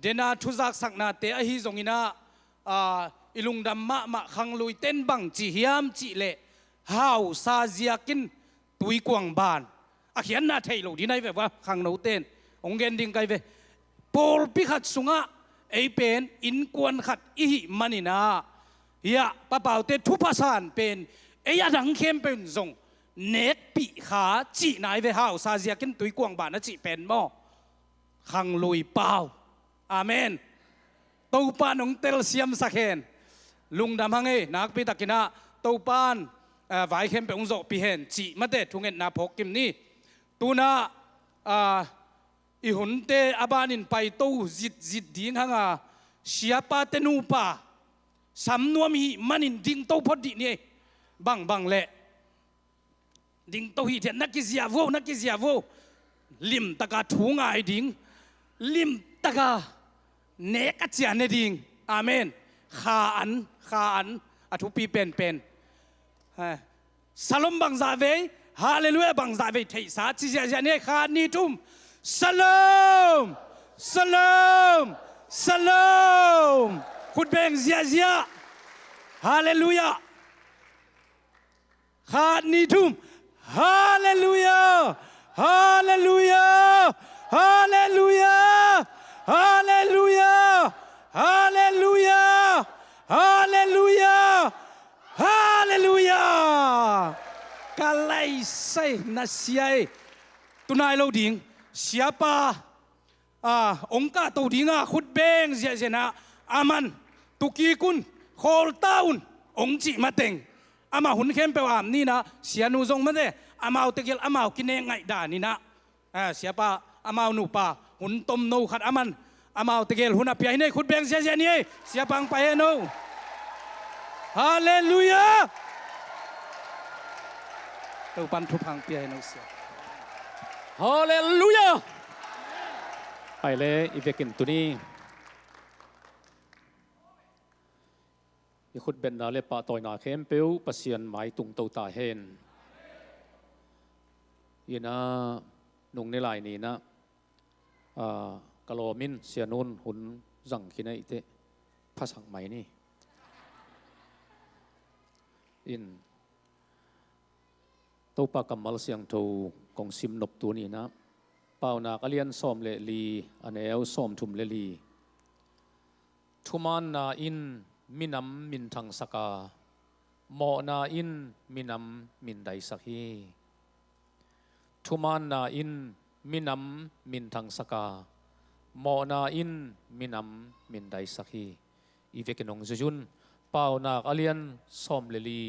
เดน่าทุจักสักนาเตอหิจงอินาอิลุงดำมะขังลุยเต้นบังจีฮิมจีเล่ฮาวซาเจียกินตุยกวางบานเขียนนาเทโลดีนายเวว่าขังโนเต้นองเกนดิงไกเวปอลพิขัดสุงะไอเป็นอินกวนขัดอิหิมันินาเฮียป้าเป่าเตทุพสานเป็นไอยาดังเข้มเป็นทรงเนกปีขาจีนายเวฮาวซาเจียกินตุยกวางบานนะจีเป็นหม้อขังลุยเปล่าอาเมนตูปานองเตลเซียมสักเห็นลุงดำฮังเอนักพิทักษ์นะตูปานไว้เข้มเป็นองค์โจปีเห็นจีมาเตทุงเงินนาพกกิมนี่ตูน่าอีหุ่นเตอาบานินไปตู้จิตดิ้งฮังเสียปาเตนูปาสำนวนมีมันอินดิ้งตู้พอดีนี่บังเละดิ้งตู้ฮีเทนักกิจยาโวลิมตะกาถุงไอดิ้งลิมตะกาเนกเจียนดิ้งอาเมนขาอันอทุปีเป็นสลมบังซาเวฮาเลลูยาบังซาเวเทสาจิเจเนขานีทุมสลามคุณเบงเซียฮาเลลูยาขานีทุมฮาเลลูยาฮาเลลูยาฮาเลลูยาฮาเลลูยาฮาเลลูยาฮาเลลูยาฮาเลลูยากาไลเซนัสเยตุนายโลดิงsiapa ongka tu dinga khut beng zia zena aman tuki kun khol taun ongchi mateng ama hun khem pe am ni na sianu zong ma de amau tegel amau kine ngai da ni na siapa amau nu pa hun tom no khat aman amau tegel hun apia ni khut beng zia ni siapa ang pa no hallelujah tu pan thu phang pia no sia Hallelujah ไปเลยอีเวกินตัวนี้อีขุดเป็นนาเลปะต่อยนาเข้มเปียวประเสียนหมายตุงเตาตาเห็นยีน่านุ่งในลายนี้นะกะโลมินเสียนุนหุ่นจังขี้ในอิเตภาษาใหม่นี่อินตัวปากกำมัลเสียงทูกองซิมนบตัวนี้นะเป่านาก็เลียนซ้อมเลลีอันเอวซ้อมทุมเลลีทุมันนาอินมินำมินทังสกาโมนาอินมินำมินไดสักฮีทุมันนาอินมินำมินทังสกาโมนาอินมินำมินไดสักฮีอีเวกนงจุนเป่านาก็เลียนซ้อมเลลี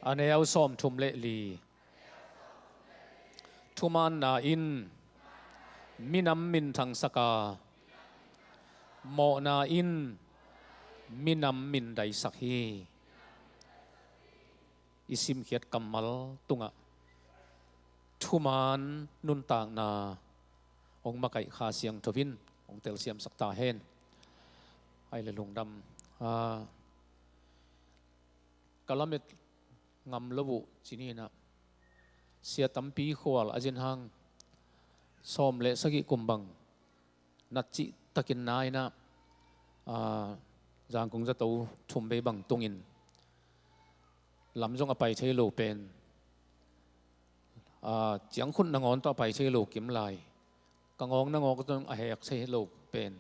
อันเอวซ้อมทุมเลลีทุมันนาอินมินำมินทังสกาโมนาอินมินำมินไดสักฮีอิสิมเขียดกำมัลตุงะทุมันนุนต่างนาองมาไก่ขาเสียงทวินองเตลเซียมสักตาเฮนไอเลลงดำกะละเม็ดงำระบุจีนี่นะเสียตั้มปีขวลอาจินหังซ้อมเละสกิกุมบังนัดจิตะกินนายนะจางคงจะโตทุ่มไปบังตรงอินลำจงอไปใช้โลเป็นเจียงคุณนางอนต่อไปใช้โลกิมลายกังองนางอก็ต้องแหกใช้โลเป็น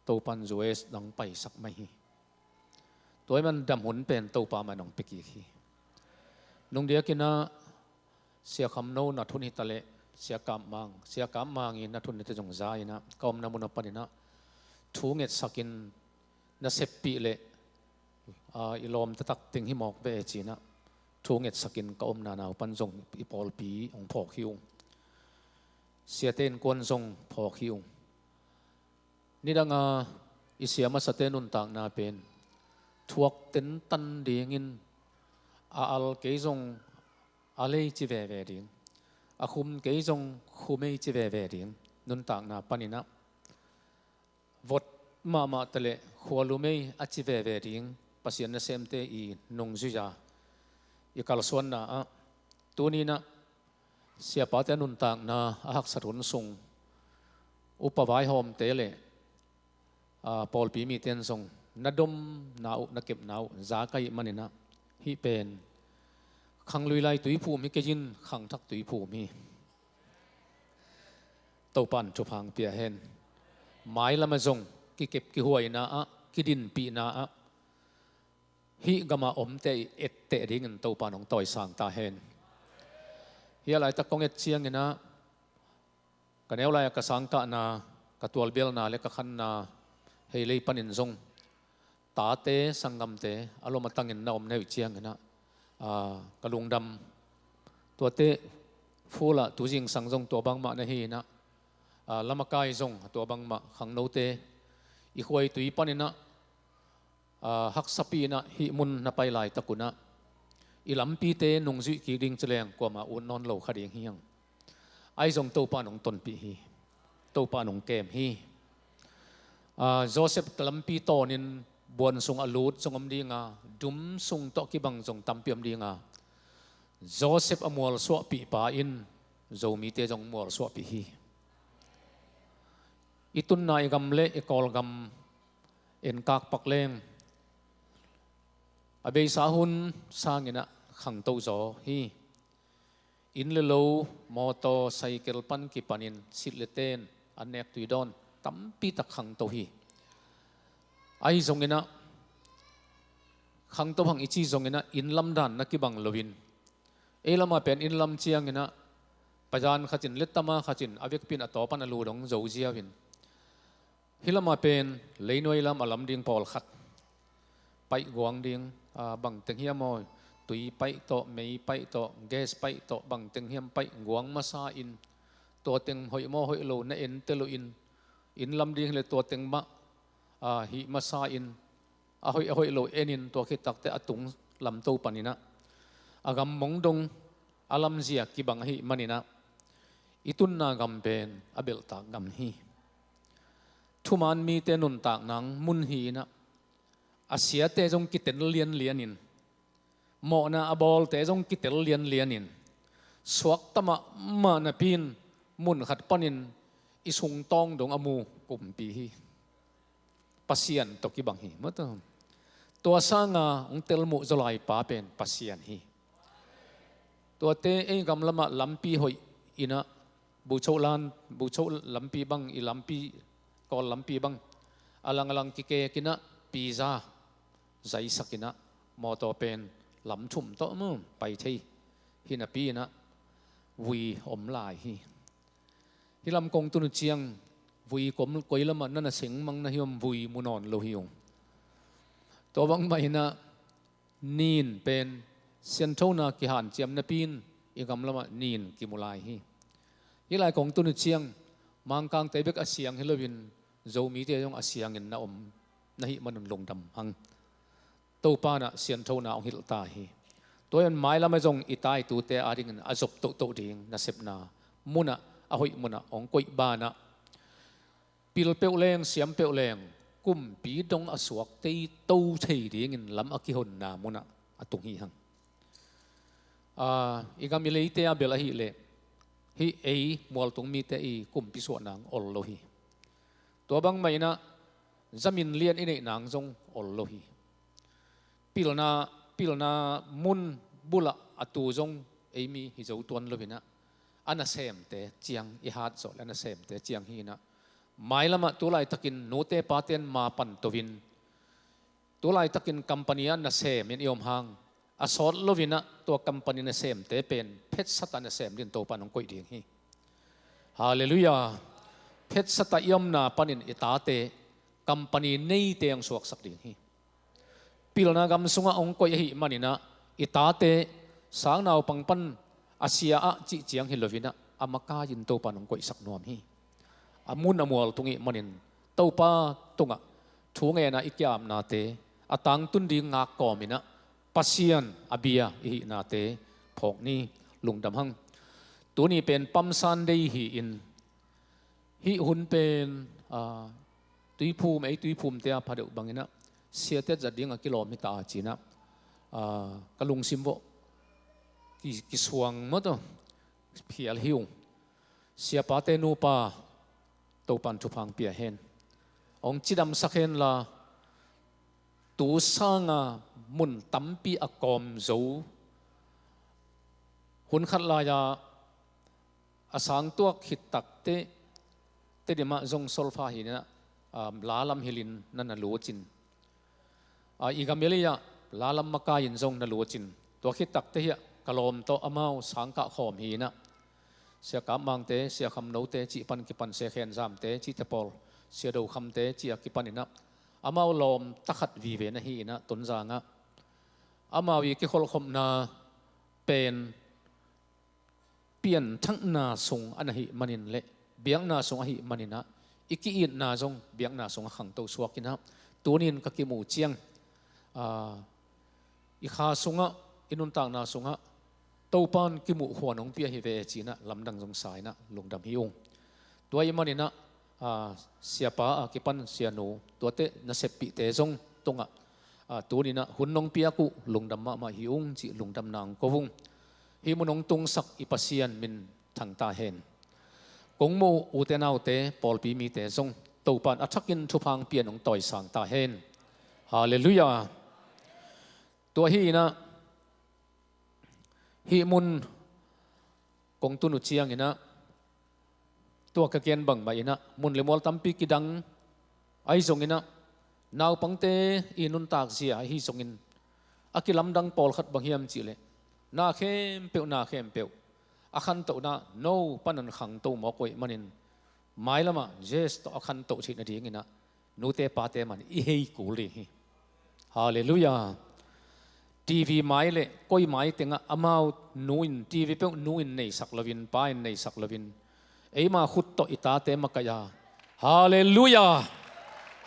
โตปันจูเอสดังไปสักไม่ตัวมันดำหุ่นเป็นโตปามันนองเปกีขี้นงเดียกินะเสียคำโน่นัทุนิตะเลเสียกามมังอินัทุนิตะจงใจนะกอมนามุนปนินะทูเงตสักินนัเซปปีเลอิลอมตะตักติงหิมอกเบจีนะทูเงตสักินกอมนานาปันจงอิปอลปีองพอคิวเสียเต้นกวนจงพอคิวนี่ดังอิเสียมาสเตนุนต่างนาเป็นทวกเต็นตันเดียงินอัลเกยงอัลเลจิเวเวดิงอาคุมเกยงคุเมจิเวเวดิงนุนต่างนาปนินะวดมาตะเลขัวลุเมอจิเวเวดิงปัสยันเซมเตอีนงจุยาอีกัลส่วนนะตัวนี้นะเสียปาเตนุนต่างนาหักสรุนทรง อุปวายหอมเตเลปอลปีมีเตียนทรงนัดดมนาวนักเก็บนาวจาไกมันนี่นะฮิเป็นขังลุยไลตุยภูมิเกจินขังทักตุยภูมิเต้าปันจุพังเปียเห็นไม้ละมาจงกิเก็บกิหวยนะกิดินปีนะฮิกมาอมเตเอตเตดิ่งเต้าปันของต่อยสังตาเห็นเฮียไรตะกงเอตเชียงนะกันเอวไรกระสังกะนากระตัวเบลนาเล็กขันนาเฮเลยปันินจงตาเตสังกมเตอารมณ์ตั้งเงินนาอมในวิเชียงนะกระลุงดำตัวเตฟูละตัวจริงสังจงตัวบังมาในฮีนะลำกายจงตัวบังมาขังโนเตอีกวัยตุยปันินะฮักสปีนะฮิมุนนับไปหลายตะกุนะอีลำปีเตนงจุกีดิงเจริญกว่ามาอุ่นนอนเหลาขัดเฮียงไอจงตัวปานงตนปีฮีตัวปานงเกมฮีโจเซฟลำปีโตนินบวนทรงอลูดทรงอมดีงาดุมทรงตอกิบังทรงตัมเปียมดีงาโจเซฟอมัวสวปีปาอินโจมีเตจงมัวสวปีฮีอิตุนนายกำเละอีกอลกำเอ็นกากปักเลงอเบยสาหุนสร้างนะขังโตโจฮีอินเลโลมอโตไซเคิลปันกิปันินสิเลเตนอันเนกตุยดอนตั้มปีตะขังโตฮีไอจงนะขังโตพังอิจิจงนะอินลำดันนักกิบังลวินเอลมาเป็นอินลำเชียงนะปัจจันขจินเลตตมาขจินอเวกปินอตอปันอลูดงโจเจียวินฮิลมาเป็นเลยนวยลำอลัมดิงพอลขัดไปกวางดิงบังเต็งเฮียมอยตุยไปโตไม่ไปโตแกสไปโตบังเต็งเฮียมไปกวางมาซาอินตัวเต็งหอยโมหอยโลนเอ็นเตโลอินลำดิงเลยตัวเต็งมะฮิมาซาอินหอยโลเอ็นินตัวคิดตักแต่อตุงลำโตปันินะอากำมงดงอาลัมเซียกิบังฮิมันินะอิตุนนากำเป็นอเบลตากำฮีทุมันมีเตนุนตากนังมุนฮีนะอาเซียเตจงกิเตลเลียนนินหมอนะอบอลเตจงกิเตลเลียนนินสวกตมะมานะพินมุนขัดปนินอิสุงตองดงอมูกุมปีฮีปัสยันตกิบังฮีมาตัวตัวสร้างองเตลมุจลายป้าเป็นปัสยันฮีตัวเตเองกำละมาลำปีหอยอินะบุโชลานบุโชลำปีบังอีลำปีกอลลำปีบังอลังกิเกกินะปีซาใจสักินะมอตอเป็นลำชุ่มโตมุ่งไปที่ฮินาปีนะวีอมลายฮิลำกงตุนเชียงวีกลมกอยละมันนั่นเสียงมังนะฮิมวีมุนอนโลหิวตัวบังไม่นะนีนเป็นเซียนโทนากิหันเจียมนะปีนอีกำละมันนีนกิมุลายฮิลายกงตุนเชียงมังกางเตเบกอาเซียงฮิลวินโจมีเตยงอาเซียงเงินนะนะฮิมันลงดำหังตัวป้านะเสียนโทนาองหิลตาฮีตัวยันไม้ละไม่จงอิตายตัวเตอาดิงอาจบโตดิ่งนะเสพนามุนะอาหอยมุนะองกุยบานะปิลเปลเลงเสียมเปลเลงกุมปีดงอสวกเตโตเฉยดิ่งลำอกิหนนามุนะอตุงฮีหังอีกามิเลเตอาเบลฮีเลฮีเอมัวลตุงมีเตอีกุมปิสวนางอลโลฮีตัวบังไม่นะจามินเลียนอินเนนางจงอลโลฮีปิลนามุนบุละอตูจงเอมีฮิจาวตัวนโลบินะอันนั้นเซมเตจียงอิฮัดโซอันนั้นเซมเตจียงฮีนะไม่ละมาตัวไลตักินโนเตปาเตนมาปันตวินตัวไลตักินคัมปานีอันนั้นเซมยันยอมหังอสอดโลบินะตัวคัมปานีนั้นเซมเตเป็นเพชรสัตย์นั้นเซมดินโตปันองกุยดิ่งฮีฮาเลลูยาเพชรสัตย์ยมนาปันินอิตาเตคัมปานีเนยเตียงสวกสักดิ่งฮีปิลนากำสุงะองก็ยหิมันนะอิตาเตสางนาวปังปันอาเซียอะจิเจียงฮิลวินะอามากายินโตปานองก็สักนวมฮีอามุนอมัวลตุงิมันินโตปาตุงะทูงเอนะอิกยามนาเตอตังตุนดิงากกอมินะปัสยันอเบียอินาเตพอกนี้ลุงดำหังตัวนี้เป็นปั๊มซันเดฮีอินฮิหุนเป็นตุยภูมิตุยภูมิเตียพาเดบังนะเสียเตจัดดิ้งกิโลเมตรจีนะกลุงซิมโวกิสวงมั้งตัวเพียลหิวเสียปาเตนูปาโต ตัวปันทุพังเปียเห็นองจิดำสักเห็นละตัวสร้างมุนตั้มปีอากอมโจหุ่นขัดลายอาสังตัวขิดตักเตเดี๋ยวมาจงโซลฟาหินะลาลัมฮิลินนั่นน่ะลัวจินอีกาเมลียลาลัมมากายินจงนั่นลัวจินตัวขิดตักเตะกะลมโตอามาสังกะขอมหินะเสียกำมังเตเสียคำโนเตจีปันกิปันเสียเขนจามเตจีเตปอลเสียดูคำเตจีกิปันอินะอามาลมตักขัดวีเวนะฮีนะตุนจางะอามาวิกิขลคมนาเป็นเปลี่ยนทั้งนาสงอันหิมันินเละเบียงนาสงอหิมันินะอีกอีนาจงเบียงนาสงขังโตสวกินะตัวนี้ก็กิมูเจียงอีขาสงะอินุนต่างนาสงะตัวปานกิมูหัวนงเปียฮิเวจีนะลำดังจงสายนะลงดำฮิองตัวอิมันินะเสียป้ากิปันเสียหนูตัวเตนะเสพปิเตจงตรงตัวนี้นะหุ่นนงเปียกุลงดำมาฮิองจีลงดำนางกวงฮิมุนงตุงสักอิปัสยันมินทางตาเห็นกงโมอุเตนเอาเตปอลปีมีเตจงตัวปานอัฐกินทุพังเปลี่ยนองต่อยสังตาเห็นฮาเลลูยาตัวฮีนะฮิมุนกงตุนุเชียงอินะตัวกะเกียนบังใบนะมุนเลมอลตัมปีกิดังไอจงอินะนาวปังเตอินุนตากเสียฮิจงอินอากิลำดังปอลขัดบังเฮียมจิเลนาเข้มเปียวนาเข้มเปียวอาคันโตนะโน่ปันนันขังโตหมอกวยมันินไม่ละมาเจสต์อาคันโตชินาดีงินะนูเตปาเตมันอีเฮกูลีฮาเลลูยาทีวีไม่เลยก้อยไม่ติงอามานูอินทีวีเปียวนูอินในสักลวินป้ายในสักลวินเอ้มาขุดโตอิตาเตมกายาฮาเลลูยา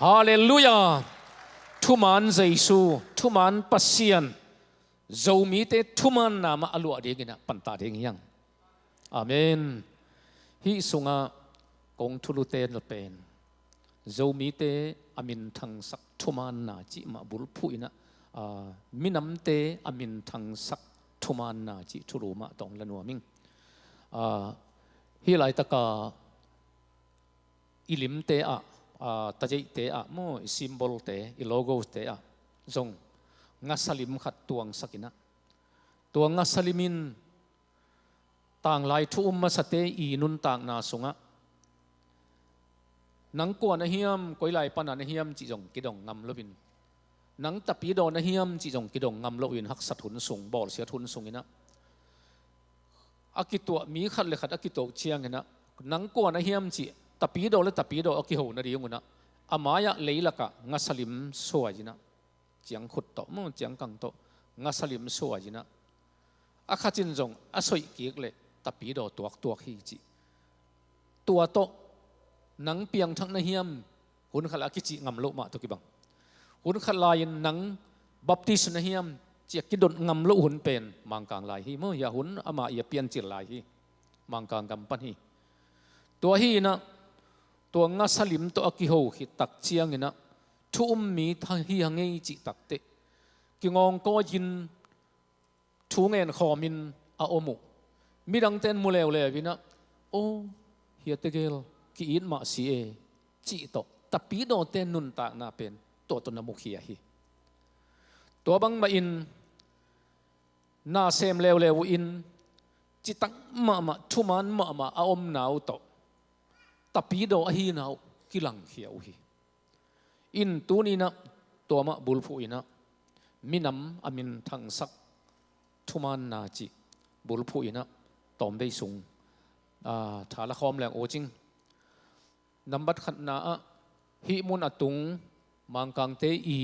ฮาเลลูยาทุมันเจซูทุมันปัสเซียนโจมีเตทุมันนามาอลัวเดียกินะปันตาเดียงยังอาเมนฮิสุงะกงทุลุเตนเป็นโจมีเตอามินทังสักทุมันนาจิมาบุลพุยนะมินัมเตอามินทังสักทุมันนาจิทุรุมาตองละนัวมิงฮิไลตะกาอิลิมเตอะตะเจเตอะโมซิมโบลเตอิโลโกเตอะจงงัสลิมขัดตวงสักินะตัวงัสลิมินต่างลายทุ่มมาสเตอีนุนต่างนาสงะนังกวนเฮียมก้อยลายปนันเฮียมจีจงกิดงงำลบินนังตะปีโดนเฮียมจีจงกิดงงำลบินหักสัตหุนสูงบอลเสียทุนสูงนะอากิตัวมีขัดเลยขัดอากิตัวเชียงนะนังกวนเฮียมจีตะปีโดและตะปีโดอากิโหนาดีงุนะอามายะเลยละกะงัสลิมสวยนะเจียงขุดโตมุ่งเจียงกังโตงัสลิมสวยนะอาคาจินจงอาศัยเกียกเลยตะปีโดตัวฮีจิตัวโตนังเปียงทั้งนเฮียมหุ่นขลากิจิงำโลมาตุกิบังหุ่นขลายนังบัพติสนเฮียมเจียกิดงำโลหุ่นเป็นมังกางลายฮีมื่อยาหุ่นอามาอย่าเปลี่ยนจิตลายฮีมังกางกำปั้นฮีตัวฮีนะตัวงัสลิมตัวกิโหหิตักเชียงนะทุ่มมีทางฮียังไงจิตักเตกิงองก็ยินทูเงินขอมินอาอมุมีดังเต้นมูเลวเลยวินะโอ้เฮียเตเกลกีอินมาซีเอจิโตแต่ปีโดเต้นนุนตากนาเป็นตัวตนมุขียฮีตัวบังมาอินนาเซมเลวเลวอินจิตักมาทุมันมาอาอมหนาวโตแต่ปีโดอฮีหนาวกิลังเขียวฮีอินตัวนี้นะตัวมาบุลพูอินะมินำอามินทังสักทุมันนาจิบุลพูอินะตอมได้สูงถาละคอมแรงโอจิงนำบัดขัดนาฮิมุนอตุงมังกังเตอี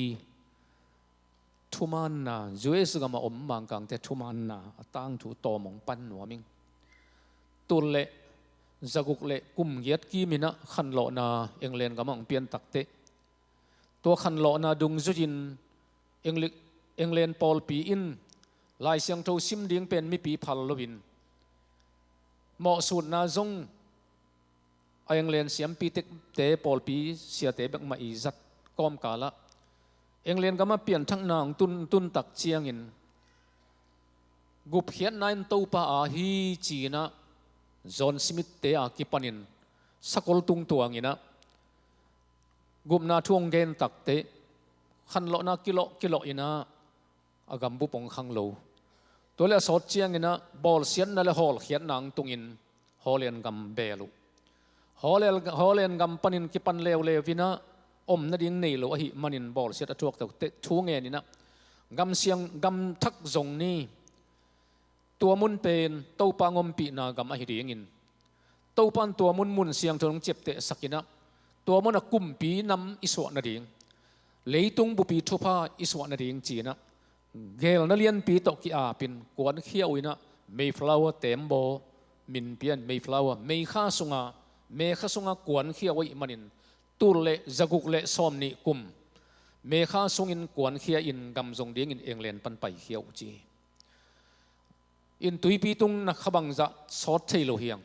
ทุมันนาจวยสกมาอมมังกังเตทุมันนาตั้งถูตอมงปันหัวมิงตุลเละจักุกเละกุมเยียดกีมินะขันโลนาเองเลนกำมังเปลี่ยนตักเตตัวขันโลนาดุงจุจินเองเลนปอลปีอินลายเสียงโทซิมดิ้งเป็นมีปีพัลลวินเหมาะสุดนาจงเองเลนเสียมปีเตเตปอลปีเสียเตแบบมาอีจัดก้อมกาละเองเลนก็มาเปลี่ยนทั้งนางตุนตักเชียงอินกุบเขียนนายตัวป่าฮีจีนะจอห์นสมิธเตอากิปันิน สกอลตุงตัวงี้นะกุมนาช่วงเกณฑ์ตักเตะขันโลนากิโลอินะอากำบุปงขังโลตัวเลี้ยสดเชียงงี้นะบอลเสียนนั่นแหละฮอลเขียนนางตุงอินฮอลเลียนกำเบลูฮอลเลียนกำปันินกิปันเลววินะอมนาดิ้งนี่โลหิมันินบอลเสียตะทวกแต่ช่วงเงี้ยนี่นะกำเสียงกำทักจงนี่ตัวมุนเป็นตัวปางอมปีนากำอหิริยินตัวปันตัวมุนเสียงจนเจ็บเตะสักกินะตัวมันกุมปีนำอิสวนาดิ่งเลยตุงบุปีทุพาอิสวนาดิ่งจีนะเกลนัเลียนปีตกิอาปินกวนเขี้ยวอินะเมย์ฟลาวเต็มโบมินเปียนเมย์ฟลาวเมย์ข้าสุงากวนเขี้ยวอิมันินตูเละจักุกเละซอมนิกุมเมฆาสุงอินกวนเขี้ยอินกำจงดิ่งอินเองเลนปันไปเขี้ยวจีอินตุยปีตุงนักขบังจะสอดเทโลเฮียง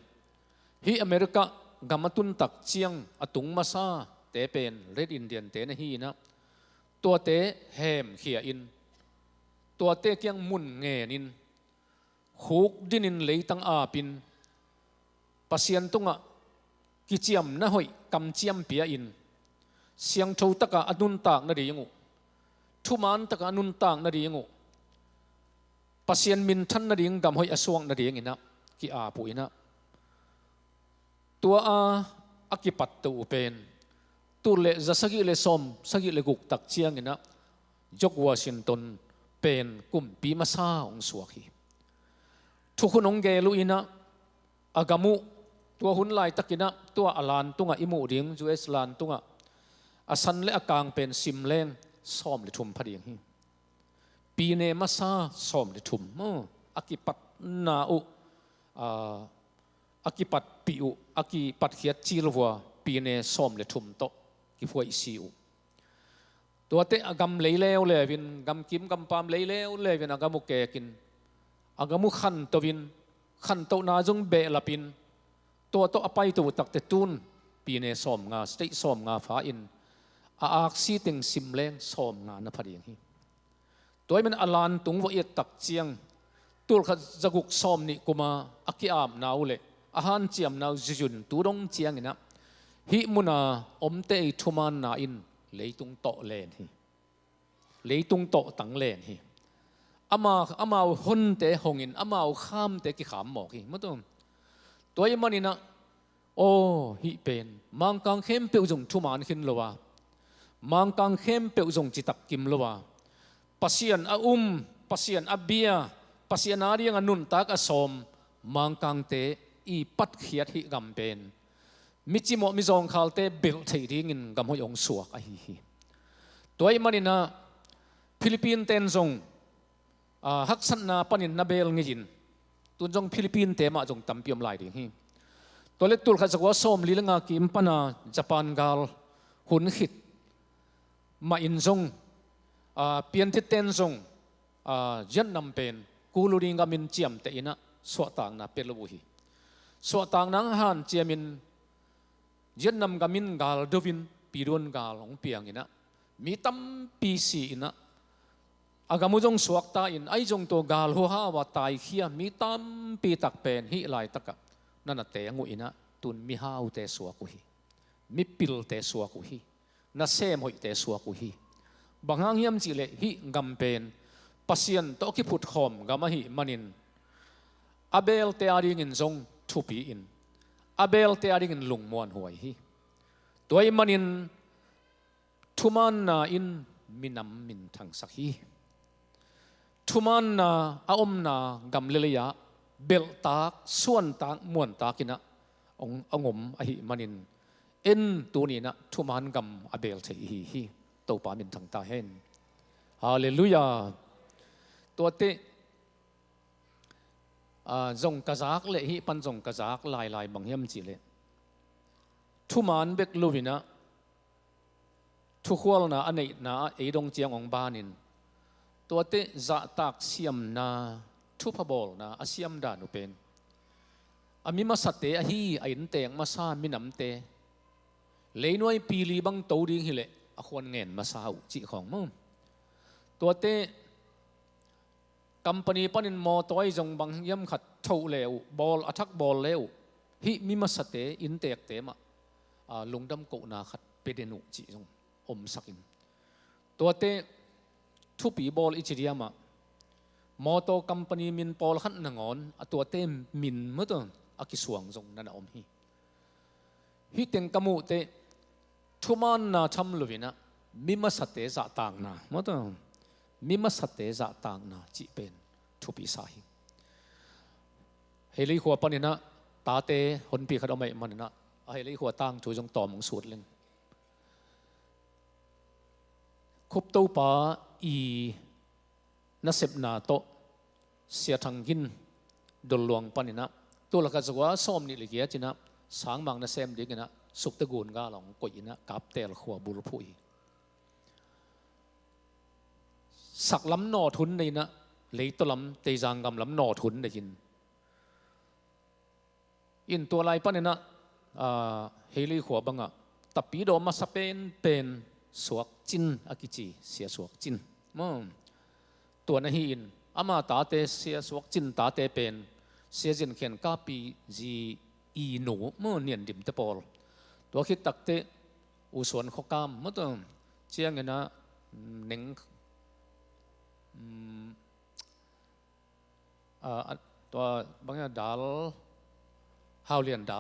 ฮีอเมริกากำมตุนตักเชียงอตุงมาซาเตเป็นเรดอินเดียนเตนฮีนะตัวเตแฮมเขียอินตัวเตเกียงมุนเงนินขุกดินินเลยตังอาปินปัสยันตุงะกิจยมนะหอยกำเจียมเปียอินเสียงโชตกะอนุนตากนาดีงูทุมานตกะอนุนตากนาดีงูปัสยันมินทันนาดีงกำหอยอสวงนาดีงินะกิอาปุยนะตัวอากิปัตตูเป็นตัวเลจะสกิเลสมสกิเลกุกตักเชียงงินะจอกวอชิงตันเป็นกุมปีมาซาองสวกีทุกคนองเกลุอินะอากามุตัวหุ่นลายตะกินะตัวอลานตุงอิมูดิงจูเอสลานตุงอาสันเลอากางเป็นซิมเลงซ้อมเลทุมพอดีอย่างนี้ปีเนมาซาซ้อมเลทุมอากิปัตนาอุอากิปัตปิอุอากิปัตเขียดจีลวัวปีเนซ้อมเลทุมโตกิฟวยซิอุตัวเตะอากำเลเลวเลวินกำกิมกำปามเลเลวเลวินอากามุเกกินอากามุขันตวินขันโตนาจงเบลปินตัวโตอภัยตัวตักเตตุนปีเนซ้อมงาสติซ้อมงาฟ้าอินอาซีติงซิมเลงซ้อมงานพอดีอย่างนี้ตัวมันอลานตุงวะเอตักเจียงตัวขจักุกซ้อมนี่กุมาอักยามนาวเลอาหารเจียมนาวจุนตัวดงเจียงนะฮิมุนาอมเตยทุมานนาอินเลยตุงโตเลนฮีเลยตุงโตตังเลนฮีอามาฮุนเตหงอินอามาข้ามเตกิขามหมอกฮีมั้งตัวมันนี่นะโอ้ฮิเป็นมังกังเข้มเปียวจงทุมานขึ้นละวะมังกังเข้มเปียวจงจิตักกิมละวะปัสยันปัสยันอาเบียปัสยันอาเรียงอนุนตักอสมมังกังเตอีปัดเขียดฮิกำเป็นมิจิโมมิจงขลเตเบลเทดิ้งินกำหอยองสวกไอฮีตัวมันนี่นะฟิลิปปินส์เต็นจงฮักษณะปนินนาเบลงิจินตุนจงฟิลิปปินส์เตมาจงตั้มพิมไลดิ้งฮีตัวเล็กตุลขัดจักรวาสมลีลงากิมปนาญี่ปุ่นกาลหุ่นขิดมาอินจงเปลี่ยนทิศเต็นจงยันนำเป็นกูลูริงกามินเจียมเตอินะสวต่างนะเป็นลูฮีสวต่างนังฮันเจียมินยันนำกามินกาลดวินปีดวนกาลองเปียงอินะมีตั้มปีสีอินะอากามุจงสวกตาอินไอจงตัวกาลหัวฮาวาตายเขียมีตั้มปีตักเป็นฮิไลตักนั่นน่ะเตงุอินะตุนมีฮาวเตสวกุฮีมีปิลเตสวกุฮีน่าเซมหอยเตสวกุฮีบางอย่างยำจิเลฮิกำเป็นปัสยันโตกิพุทธอมกำมหิมันินอาเบลเตอาริงินจงทุปีอินอาเบลเตอาริงินลุงมวนหวยฮีตัวอิมันินทุมันนาอินมินำมินทังสักฮีทุมันนาอาอมนากำเลลียาเบลตากส่วนตากมวนตากินะองมอหิมันินเอ็นตัวนี้นะทุมันกำอาเบลเทฮีตัวปามินทังตาเห็นฮาเลลูยาตัวเตจงกระจากเลยฮิปันจงกระจากลายบางยำจีเลยทุมันเบกลูวินะทุกคนนะอันนี้นะไอดงเจียงองบานินตัวเตจะตักเสียมนะทุพบอลนะอาเซียมดานุเป็นอามิมาสเตอฮีไอนเตงมาซามินำเตเลยน้อยปีลีบังโตดิ้งฮิเลอควรเงินมาซาอุจิของมึงตัวเตกัมปนีปนินมอตัวจงบังยำขัดเท่าเลวบอลอัทักบอลเลวฮิมิมาสเตอินเตกเตมะ ลุงดำกูนาขัดเป็นเดนุจีจงอมสักินตัวเตทุปีบอลอิจเดียมามอโตคัมปานีมินปอลขันนงอนตัวเตมินเมื่อตัวอากิสวงจงนั่นอมฮิเต็งกมูเตทุมันนาทำลุยนะมิมาสเตจะต่างนะเมื่อตัวมิมาสเตจะต่างนะจีเป็นทุปีสาหิเฮลิขัวปนินะตาเตหนปีขัดเอาไม่มันนะเฮลิขัวตั้งช่วยจงต่อมงสูดเล่งคุบตัวป้าอีนัสเซบนาโตเสียทังกินดลวงปนินะตัวละก็จะว่าซ้อมนี่เลยเกียจินะสางมังนัสเซมดีกันนะสุกตะกูลกาหลงกุยนะกับเตลขัวบุรุพุยสักล้ำหนอทุนในนะเลยตัวล้ำเตจางกำล้ำหนอทุนได้ยินอินตัวลายปนินะเฮลิขัวบังอ่ะตับปีโดมาสเปนเป็นสวกจินอากิจีเสียสวกจินตัวนั้นอินอามาตาเตเสียสวกจินตาเตเป็นเสียจินเขียนกาปีจีอีหนูเมื่อเนียนดิมเตปอลตัวคิดตักเตอุสวนขกามเมื่อตัวเชียงเงินนะหนึ่งตัวบางอย่างดัลฮาวเลียนดั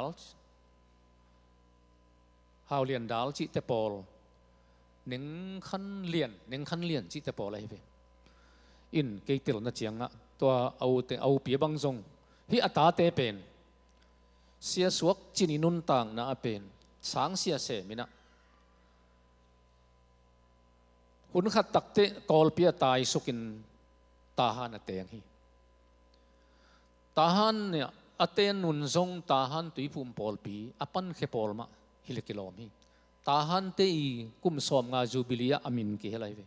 ลจิเตปอลหนึ่งขั้นเลียนจิเตปอลอะไรไปอินเกติลนัดเจียงอ่ะตัวเอาเปียบังซงฮิอัตาเตเป็นเสียสวกจินินุนต่างนะเป็นสางเสียเสมินะหุ่นขัดตักเตกอลเปียตายสุกินตาฮันเตงฮีตาฮันเนี่ยอเตนุนซงตาฮันตุยภูมิปอลปีอปันเขปอลมาฮิเลกิโลมีตาฮันเตอีกุมสอมงาจูบิลียอามินเกฮไลเว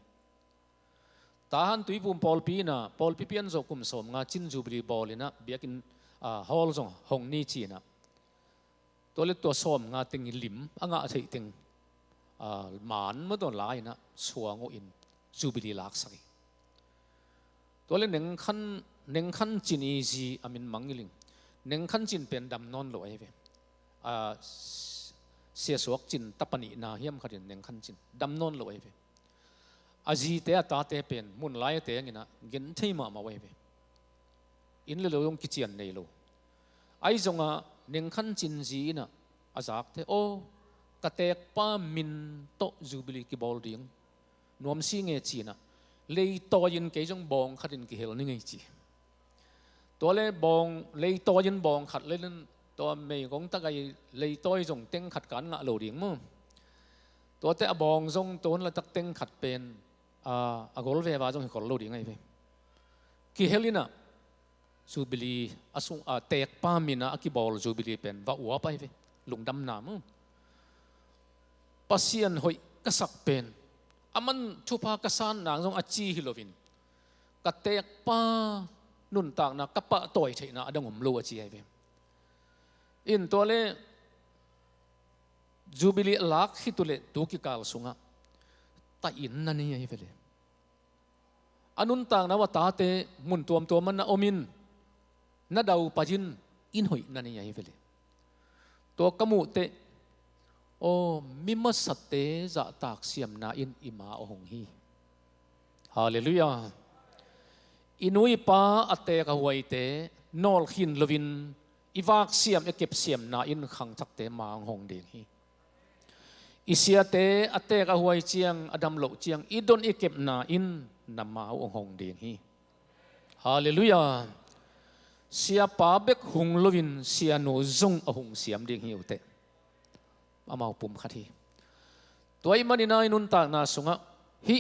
ตาฮันตุยภูมิปอลปีนะปอลปีเปียนโจกุมสอมงาจินจูบิลีบอลนะเบียกินฮอลซงหงนี่จีนะตัวเล็กตัวสอมงาติงลิมอ่างาใช่ติงหมานเมื่อตอนหลายนะสวงอินจูบิลีลักษณ์ตัวเล็กหนึ่งขั้นจินอีจีอามินมังยิลิงหนึ่งขั้นจินเป็นดำนอนลอยเวเสียสวกจินตะปนินาเฮียมขัดหนึ่งขั้นจินดำนอนลอยเวอาจีเตะตาเตะเป็นมุนไล่เตะงี้นะเงินที่มาไว้เวอินเลยเรายงกิจยันในโลไอ้จงอ่ะหนึ่งขั้นจินจีน่ะอาจากเตโอกระเตกป้ามินโตจูบิลีกิบอลดิ้งนวมซีเงจีน่ะเลยต่อยินเกจงบองขัดยินกิเฮลนี่ไงจีตัวเลยบองเลยต่อยินบองขัดเลยนั่นตัวเมย์ของตะไกเลยต่อยจงเต็งขัดกันงะโลดิ้งมั้งตัวเตะบองจงตัวนั้นตักเต็งขัดเป็นกอลเวบาจงให้กอลโลดิ้งไงเว้กิเฮลิน่ะจูบิลีอาสุเตกป้ามินะกิบอลจูบิลีเป็นว่าอัวไปเว้ลุงดำน้ำปัสเซียนหอยกษักเป็นอามันทุพากษันนางจงอาจีฮิโลวินกเตกป้านุนต่างนะกปะต่อยเถนะดังผมรู้อาจีไอเว้อินตัวเล่จูบิลีลักฮิตุเล่ตุกิกาลสุงะตาอินนั่นนี่ไอเว้เลยอนุนต่างนะว่าตาเตมุนตัวมันนะอมินนาดาวปะจินอินหอยนั่นนี่ไอเว้เลยตัวกมูเตโอ้มิมัสเตจะตากเสียมนาอินอิมาอหงฮีฮาเลลูยาอินุยป้าอเตกหวยเตนอลขินลวินอีวากเสียมเก็บเสียมนาอินขังทักเตมาหงเดงฮีอิเสียเตอเตกหวยเจียงอดัมโลเจียงอีดอนเก็บนาอินนำมาหงเดงฮีฮาเลลูยาเสียป้าเบกหงลวินเสียโนจงหงเสียมเดงฮีอุเตอามาปุ่มขัดฮีตัวอิมันนายนุนตากนาสุงะฮิ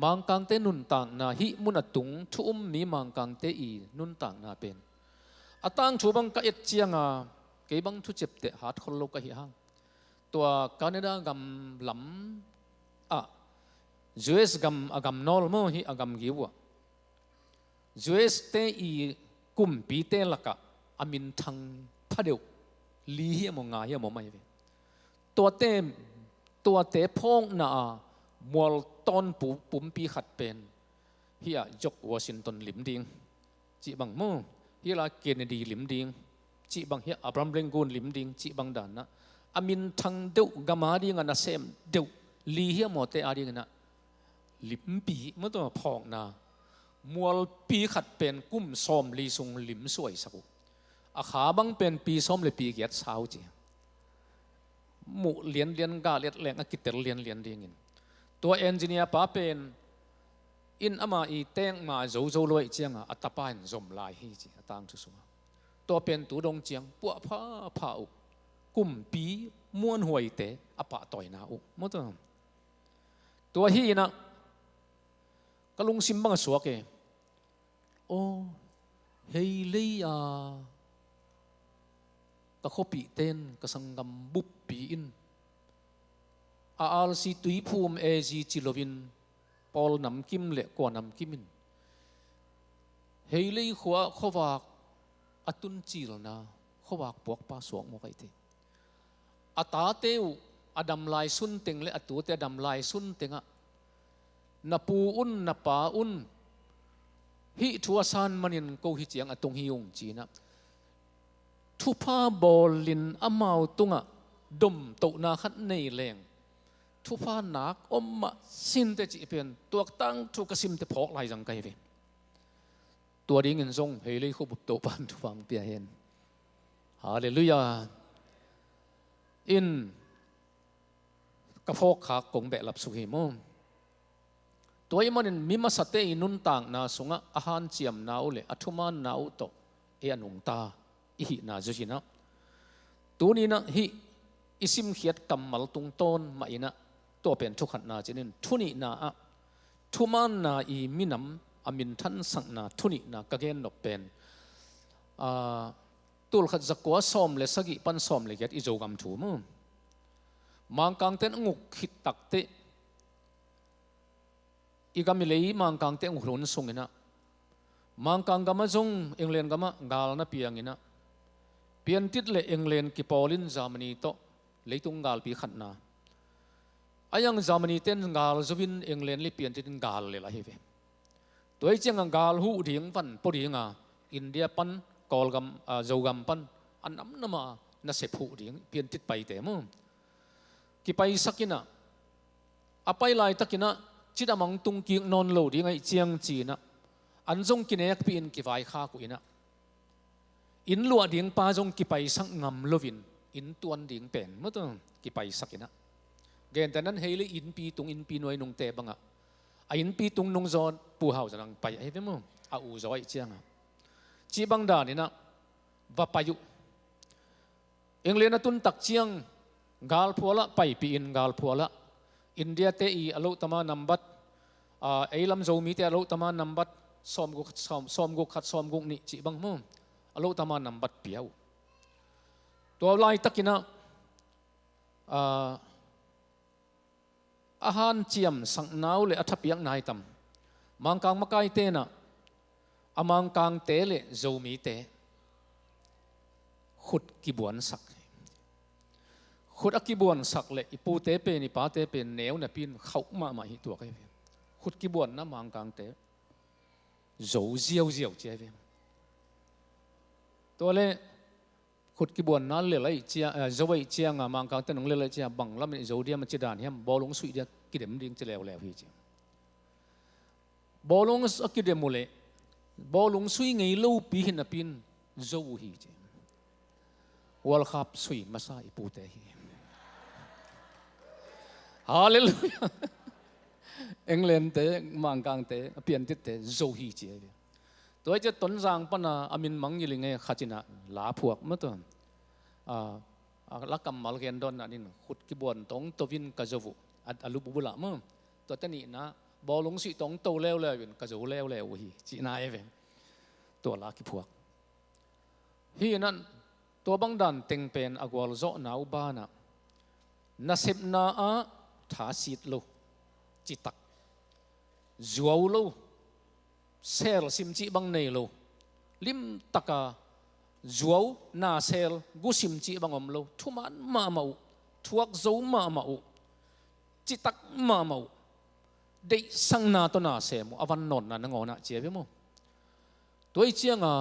มังกังเตนุนตากนาฮิมุนตุงทุ่มมีมังกังเตอีนุนตากนาเป็นอตังชูบังกะเอ็ดเจียงเก็บังทุเจ็บเตะหาทคนโลกะฮิฮังตัวแคนาดากำลำยูเอสกำนอลโมฮิกำกิวยูเอสเตอีกุมปีเตลักะอามินทังพะเดียวลีเฮียมงาเฮียมไม่เวตัวเตพงน่ะมัวตอนปุ่มปีขัดเป็นเฮียจกวอชิงตันลิมดิงจีบังโมเฮียลาเกเนดีลิมดิงจีบังเฮียอับรามลิงกูนลิมดิงจีบังดานนะ amin thang deu gamadi nga na sem deu li hi mo te ari na lim pi mo to phok na mual pi khat pen kum som li sung lim suai saku a kha bang pen pi som le pi giat sau chi mu lian ga let leng a kitel lian dingin to engineer pa pen in ama I teng ma zo loi chianga atapa in zom lai hi chi atang chu sunga to pen tu dong chiang pu pha u kum pi muan huai te apa toy na u mo to hi na kalung simbang suake o hei lei a ka khopi ten ka sangam bup pi in a al si tui phum e ji chilovin Paul nam kim le kwa nam kimin hei lei khwa khowak atun chil na khowak pok pa suak mo kai te ata teu adam lai sun teng le atu te adam lai sun tenga na pu un na pa un hi thua san manin ko hi chiang atung hi ung chi na thu pa bolin amau tunga dom to na khat nei leng thu pa nak omma sin te chi pen tuak tang thu kasim te phok lai jang kai ve tua ding in zong hei lei khu bup to pan thu wang pia hen hallelujah in ka phok khak kong be lap su hi mo toy manin mima sate inun tang na sunga ahan chiam nau le athuman nau to e anung ta hi na jina tuni na hi isim khiat kamal tung ton ma ina to pen thu khat na chinin thuni na a thuman na I minam amin than sang na thuni na kagen no pen tul khat zakwa som le sagi pan som le get I jogam thu mu mang kang ten nguk khit tak te igamilei mang kang te nghrun sungina mang kang gama jong England gama gal na piangina pian tit le England ki Polin Germany to leitung gal pi khatna ayang Germany ten gal zovin England li pian tit gal le la hive toy chang gal hu ding pan podinga India pan kolgam jogam pan anam nama na se phu ding pian tit pai te mo ki pai sakina apai lai takina chidamang tung king non lo ding ai chiang chi na anjong kinek pi in ki vai kha ku ina in lua ding pa jong ki pai sang ngam lovin in tuan ding pen mo to ki pai sakina gen tanan heile in pi noi nung te banga a in pi tung nung zon pu hau janang pai ai ve mo a u zoi chiang a chi bang da ni na va payu England atun tak chiang gal phuala pai pi in gal phuala India te I alo tama nambat eilam zo mi te alo tama nambat som gu khat som gu ni chi bang mo alo tama nambat piau to lai takina ahan chiam sang nau le athapiang nai tam mangkang makai te na amang kang te le zo mi te khut ki buan sak khut akibuan sak le ipu te pe ni pa te pe neu na pin khau ma hi tu kai khut ki buan na mang kang te zo ziao che ve to le khut ki buan na le lai chia zawai chia nga mang kang te nong le lai chia bang lam ni zo dia ma chi dan hiam bolong sui dia ki dem ding che lew hi chi bolong ki dem mole bolong sui ngei lo pi hin na pin zo hi chi World Cup sui masa ipu te hi hallelujah England te mangkang te pian tit te zo hi che toy che ton jang pana amin mang yiling e khachina la phuak ma to la kamal gen don anin khut ki bon tong tovin ka zovu alu bubula ma to tani na bolong si tong to lew win ka zo lew hi chi na e ve to la ki phuak hi nan to bang dan teng pen agwal zo nau ba na nasib na a tha sit lo chitak zuaw lo sel sim chi bang nei lo lim taka zuaw na sel gu sim chi bang om lo thuman ma mau thuak zo ma mau chitak ma mau dei sang na to na se mo avan non na ngona che be mo toi chianga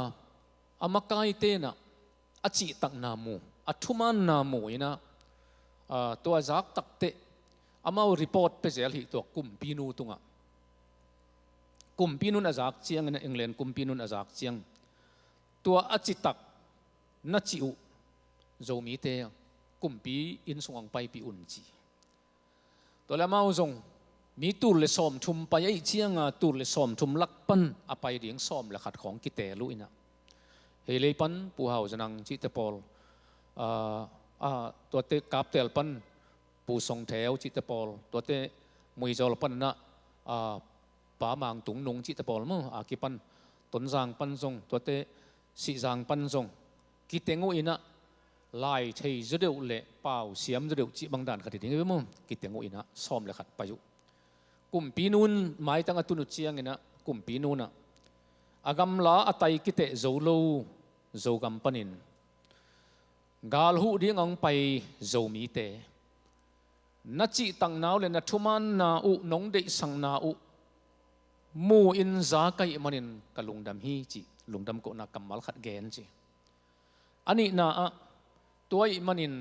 amakai te na achi tak na mu athuman na mu ina ตัวจักตักเตะอามารีพอร์ตไปเสียหิตัวกุมปีนูตุงะกุมปีนุนอาจักเชียงในอังกฤษกุมปีนุนอาจักเชียงตัวอจิตักนัจิอุโจมีเตะกุมปีอินสงไปปีอุนจีตัวละมาอุจงมีตูเลสอมทุมไปไอเชียงตูเลสอมทุมลักปันอไปเรียงสอมละขัดของกิเตลุอินะเฮเลปันปูเฮาจะนังจิตปอลตัวเตกาบเตลปันปูสงแถวจิตปอลตัวเตมวยจอลปันนะป่ามังตุงนงจิตปอลมั้งอากิปันต้นจางปันทรงตัวเตสีจางปันทรงกิเตงูอินะลายเทยจะเดียวเละเปล่าเสียมจะเดียวจิบังดานขัดทิ้งไปมั้งกิเตงูอินะซ้อมละขัดไปอยู่กุมปีนูนหมายตั้งตุนุเชียงอินะกุมปีนูนะอากำลาอัตัยกิเตโจโลโจกัมปันินกาลหูดิ้งอังไปโจมีเตนัจิตังนาวเลนัทุมันนาอุนงเดสังนาอุมูอินซาไกมันินกลุงดำฮีจิลุงดำก็นักกำมัลขัดเกนจิอันนี้น่าตัวมันิน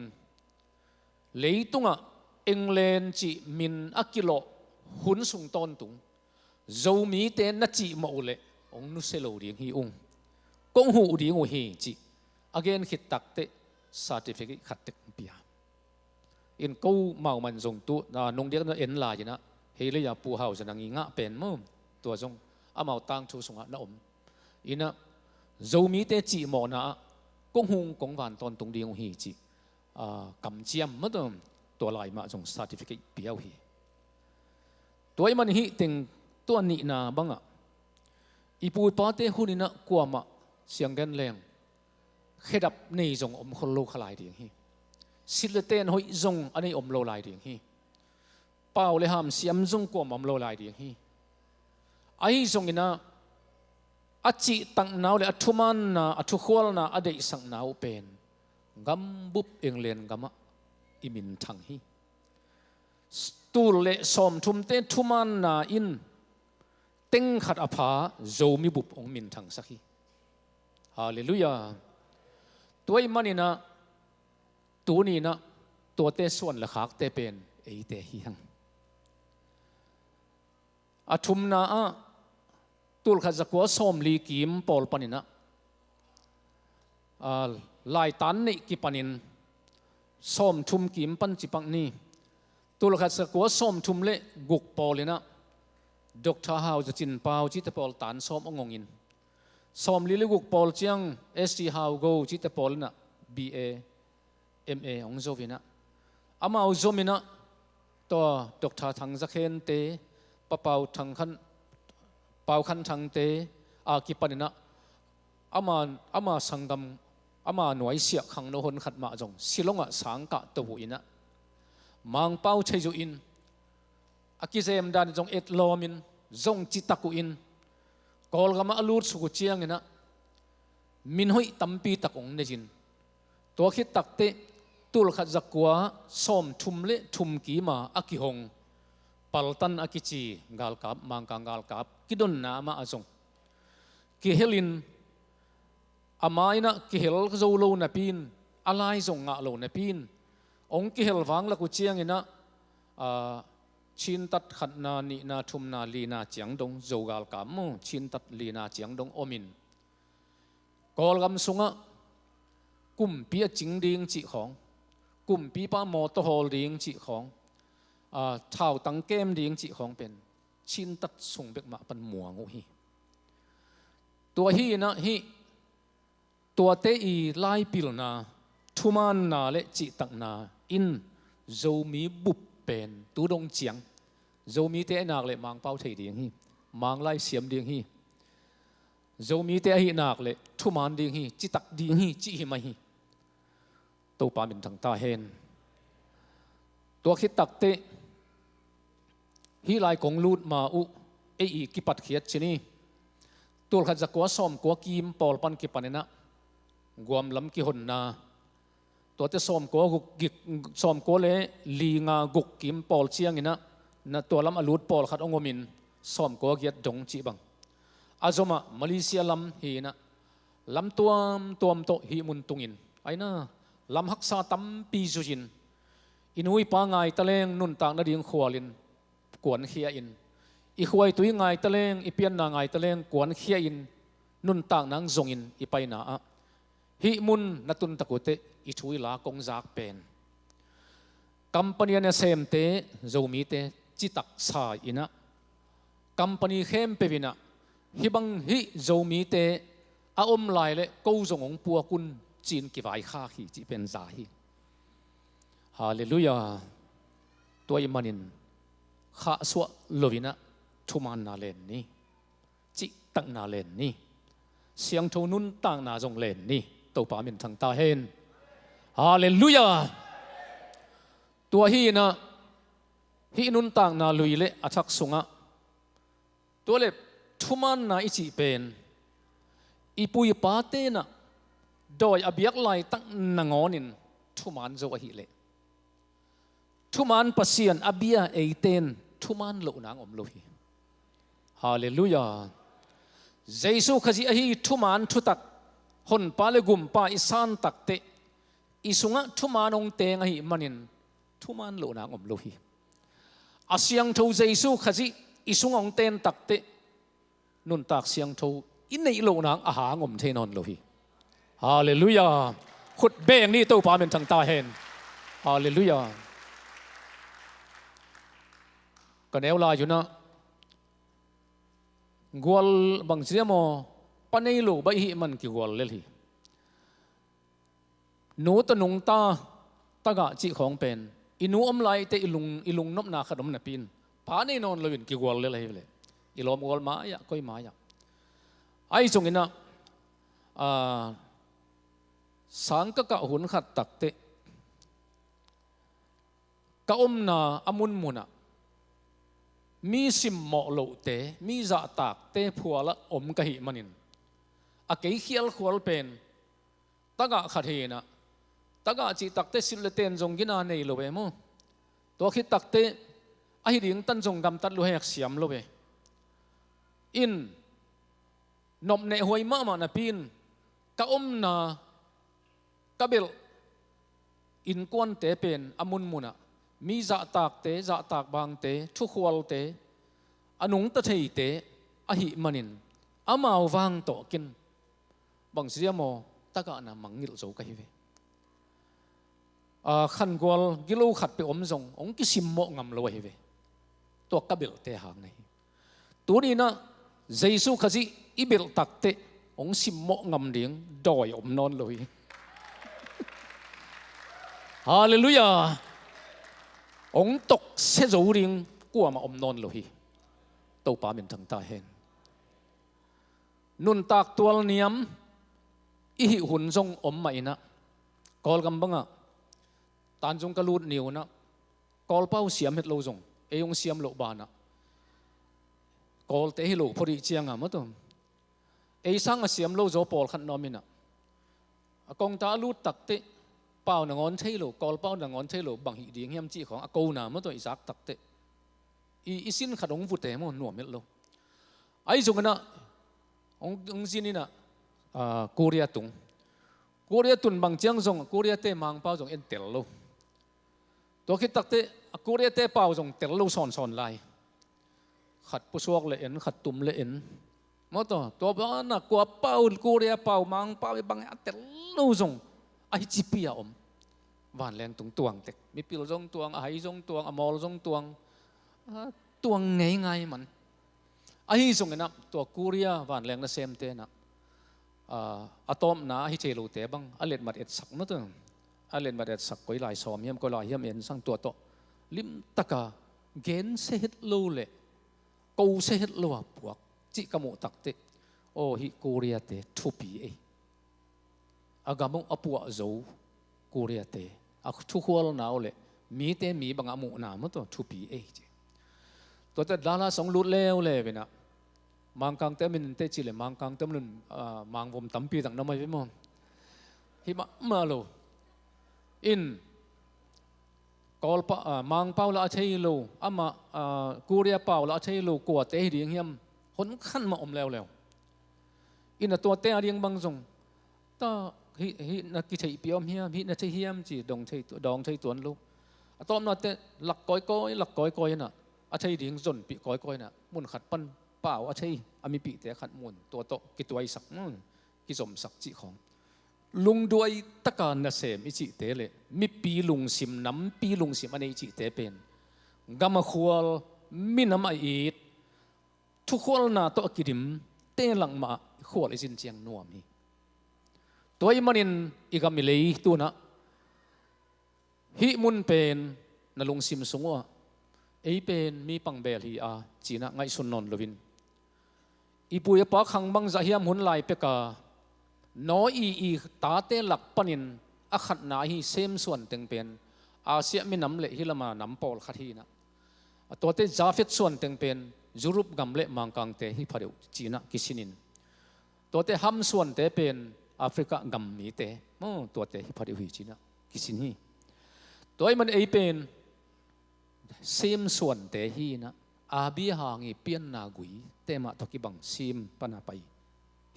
เลยตุงะเอ็งเลนจิมินอักิโลหุนสุงตอนตุงโจมีเตนัจิมาอุเลองนุเซโลเรียงฮีองกงหูเรียงโอฮีจิอเกนขิดตักเตcertificate ขัดตึกเปียอินกูเมามันส่งตัวนงเดียกนั่นเอ็นลายนะเฮเลยยาปูเฮาจะนังอิงะเป็นมั้งตัวส่งอาเมาตั้งชูส่งอ่ะนะอมอินะโจมีเตจิหมอนะกงหงกงวันตอนตรงเดียงฮีจิกำเจียมมั้งตัวลายมาส่ง certificate เปียวฮีตัวมันฮีติงตัวนี้นะบังอ่ะอีปูปาเตหุนินะกลัวมาเสียงกันแรงเขดับในจงอมคนโลขลายเดียงฮีสิเลเตนหอยจงอันนี้อมโลลายเดียงฮีเป่าเลยหามเสียมจงกลัวอมโลลายเดียงฮีไอ้จงอินะอจิตังนาวเลยอัทุมันนะอัทุขวลนะอเดยสังนาวเป็นกัมบุบเองเลนกัมะอิมินทังฮีตูเลสอมทุมเตทุมันนะอินเต็งขัดอภาโจมีบุบองมินทังสักฮีฮาเลลูยาตัวมันนี่นะตัวนี้นะตัวเตส่วนละขากเตเป็นเอเตฮีหังอาทุมนาตุลขจักวสอมลีกิมปอลปนินะลายตันนี่กิปนินสอมทุมกิมปันจิปังนี่ตุลขจักวสอมทุมเละกุกปอลเลยนะดอกทาฮาวจะจินเปาจิตปอลตันสอมองงินสอมลิลิกุกปอลเจียง SC ฮาวโกจิตปอลนะ BA MA องโจวินะอามาอุโจมินะตัวดอกทาทังจักเฮนเตปะเปาทังขันเปาขันทังเตอากิปันนะอามาสังกัมอามาหน่วยเสียขังโนหนขัดมาจงสิลงะสังกะตัวอินะมังเปาเชยอินอากิเซมดานจงเอ็ดลอมินจงจิตตะกุอินกอลกามาอลูดสุกุเชียงอินะมินหอยตัมปีตะกงเนจินตัวคิดตักเตตุลขัดจักวาสอมทุมเละทุมกีมาอากิหงปัลตันอากิจีกาลกับมังกังกาลกับกิดนนามาอาจงกิเฮลินอามายนะกิเฮลโจโลนาปีนอะไรจงงะโลนาปีนองกิเฮลฟังละกุเชียงอินะชินตัดขัดนานีนาทุมนาลีนาเจียงดงโจกาลกับมูชินตัดลีนาเจียงดงอมินกอลกำสุงะกุมปีจิงดิงจีของกุมปีป้ามอตโฮลดิงจีของชาวตังเกมดิงจีของเป็นชินตัดส่งเบกมาเป็นหมวงฮีตัวฮีนะฮีตัวเตอีไลปิลนาทุมันนาเลจิตักนาอินโจมีบุบเป็นตูดงเจียงโจมีเตนักเลมังเป้าเทดิงฮีมังไลเสียมดิงฮีโจมีเตฮีนักเลทุมันดิงฮีจิตักดิงฮีจิฮิมาฮีตัวปามินทางตาเฮนตัวคิดตักเตฮีไลกงลูดมาอุเออีกิปัดเขียดชนีตัวขัดจักวสอมกัวกิมปอลปันกิปันนะกวมลำกิหนนาตัวเตสอมกัวกุกิสอมกัวเลลีงากุกกิมปอลเชียงนะนะตัวลำอลูดปอลขัดองมินสอมกัวเกียดดงจีบังอาจมามาเลเซียลำฮีนะลำตัวมโตฮีมุนตุงินไอ้นะลำฮักษาตั้มปีจุจิน อินุยปางไงตะเลงนุ่นต่างนาดิงขวาลินกวนเขียอินอีขวยตุยไงตะเลงอีเปียนนางไงตะเลงกวนเขียอินนุ่นต่างนางจงอินอีไปนาฮิมุนนัตุนตะกุเตอีช่วยลากงจากเป็นกัมปานีเนี่ยเซมเตโจมีเตจิตักสายอินะกัมปานีเข้มเปวินะฮิบังฮิโจมีเตอาอมลายเล่กูจงองปัวกุนจีนกิวายข้าฮีจีเป็นสาฮีฮาเลลูยาตัวอิมานินข้าสวะโลวินะทุมานนาเลนนี่จิตักนาเลนนี่เสียงโทนุนต่างนาจงเลนนี่ตัวป่ามินทางตาเห็นฮาเลลูยาตัวฮีนะฮีนุนต่างนาลุยเละอัชักสุงะตัวเล็บทุมานนาอิจิเป็นอีปุยปาเตนะโดยอเบียกไลตั้งนางอนินทุมานโจวะฮิเละทุมานปัสเซียนอเบียเอเตนทุมานโลนางอมโลฮีฮาเลลูยาเยซูขจิอฮีทุมานทุตักหนปาเลกุมปาอิสานตักเตอิสุงะทุมานองเตงอฮีมันินทุมานโลนางอมโลฮีอาเซียงทูเยซูขจิอิสุงองเตนตักเตนุนตักเสียงทูอินในโลนางอาหางอมเทนอนโลฮีฮาเลลูยาขุดเบงนี่ตัวปาเป็นทางตาเห็นฮาเลลูยาก็แนวลายอยู่นะกวลบางเสียมอปนัยโลใบหิมันกี่กวลเลยหนูตะนุงตาตะกะจิของเป็นอินูอมไลเตอิลุงนบนาขนมนาปินผาในนอนเลยกี่กวลเลยอิลอมกวลมาอยากก้อยมาอยากไอ้จงอินะสังกะหุ่นขัดตักเตกะอมนาอมุนมุนะมีสิมหมอโลเตมีจะตากเตผัวละอมกะหิมันินอาเกยเขียลขวลเป็นตะกะขัดเฮนะตะกะจิตักเตสิลเตนจงกินาในโลเวมตัวคิดตักเตอหิดิงตันจงกำตัดโลเฮกเสียมโลเวอินนมเนหวยมามานาปินกะอมนากะเบลอินกวนเตเป็นอมุนมุนะมีจะตากเตจะตากบางเตทุขวลเตอนุงตะเทยเตอหิมันินอามาวางโตกินบางเสียโมตะกะนะมังงิลโจกะฮิเวขันกวลกิโลขัดไปอมจงองกิสิมโมงำโลฮิเวตัวกะเบลเตหางในตัวนี้นะเยซูขจิอิเบลตักเตองสิมโมงำเดียงดอยอมนอนโลฮิฮาเลลูยาองตกเสจริงกลัวมาอมนอนโลหิตัวป่าเป็นทางตาเห็นนุนตากตัวเนียมอิหิหุ่นทรงอมมาอินะกอลกำบังอ่ะตานจงกระลูดนิวนะกอลเป้าเสียมเห็ดโลจงเอยงเสียมโลบานะกอลเตหิโลพอดีเจียงอ่ะมั้งตัวเอยสังเสียมโลโจปอลขันนอมินะกองตาลูดตักเตเป้าหนังอนใช่หรือกอลเป้าหนังอนใช่หรือบางหิดีเงียมจีของอากูน่ะเมื่อตัวอิสักตักเตอีสินขัดองฟุตเตมันหน่วมเม็ดโลไอ้จงกันนะองสินี่นะกูเรียตุนบางเจียงจงกูเรียเตมังเป้าจงเอ็นเตลโลตัวคิดตักเตกูเรียเตเป้าจงเตลโลสอนไล่ขัดปุชวกเลยเอ็นขัดตุ่มเลยเอ็นเมื่อตัวบ้านน่ะกัวเป้ากูเรียเป้ามังเป้าบางเตลโลจงไอ้จีปีอมวันแรงตุงตวงเด็กมีปิลจงตวงไอ้จงตวงอมอลจงตวงง่ายมันไอ้จงนะตัวกูเรียวันแรงนั่นเซมเตนะอะตอมนะให้เจลูเตบังอเลนมาเอ็ดสักนั่นตัวอเลนมาเอ็ดสักก็ลายซ้อมเยี่ยมก็ลายเยี่ยมเอ็นสังตัวโตลิมตะกาเกณฑ์เสหิตลูเล่กูเสหิตลูพวกจิกมุตักเตโอฮิกูเรียเตทุปีเออากามุอปัวโจกูเรียเตอทุกคนน่าเอาเลยมีเตมีบางอามุน่ามันตัวทุปีเอจตัวแต่ดาราสองลุดเลวเลยเป็นอะมังกังเตมินเตจิเลมังกังเตมินมังผมตั้มปีต่างน้ำไม่เป็นมั้งฮิมาโลอินกอลปะมังเป้าละใช่โลอามากูเรียเป้าละใช่โลกวดเตะเรียงเฮียมคนขั้นมาอมแล้วอินตัวเตะเรียงบางจงต่อฮินักกิจเปียมเฮียมฮินักใช้เฮียมจีดองใช้ตัวลูก ตอมนาเตหลักก้อยน่ะอาชัยดิ่งจนปีก้อยน่ะมุนขัดปั้นเปล่าอาชัยอามีปีแต่ขัดมุนตัวโตกิตัวไอสักกิสมสักจิของลุงด้วยตะการน่ะเสมอิจิเตเลมีปีลุงสิมน้ำปีลุงสิมอันนี้อิจิเตเป็นกำมาขวลมีน้ำอีดทุกขวลน่ะโตกิดิมเตหลังมาขวลอิสินเจียงนัวมีตัวอีมันอีกามิเลยตัวน่ะฮิมุนเป็นนลุงสิมสงวไอเป็นมีปังเบลฮีอาจีน่ะไงสุนนนลวินอีปุยปะขังบังจะเฮียมหุนลายเปกาน้อยอีตาเตหลักปนินอขัดนาฮีเซมส่วนเต็งเป็นอาเซียมีน้ำเละฮิลามาน้ำปอลขัดฮีนะตัวเตจาฟิตส่วนเต็งเป็นยุโรปกำเละมังกังเตฮิพาเดวจีน่ะกิสินินตัวเตฮัมส่วนเตเป็นแอฟริกากำมีเตตัวเตฮิพาเดวจีน่ะกิสินฮีตัวมันไอเป็นเซมส่วนเตฮีนะอาบีหางอีเปียนนากุยเตมาทกิบังซิมปนาไป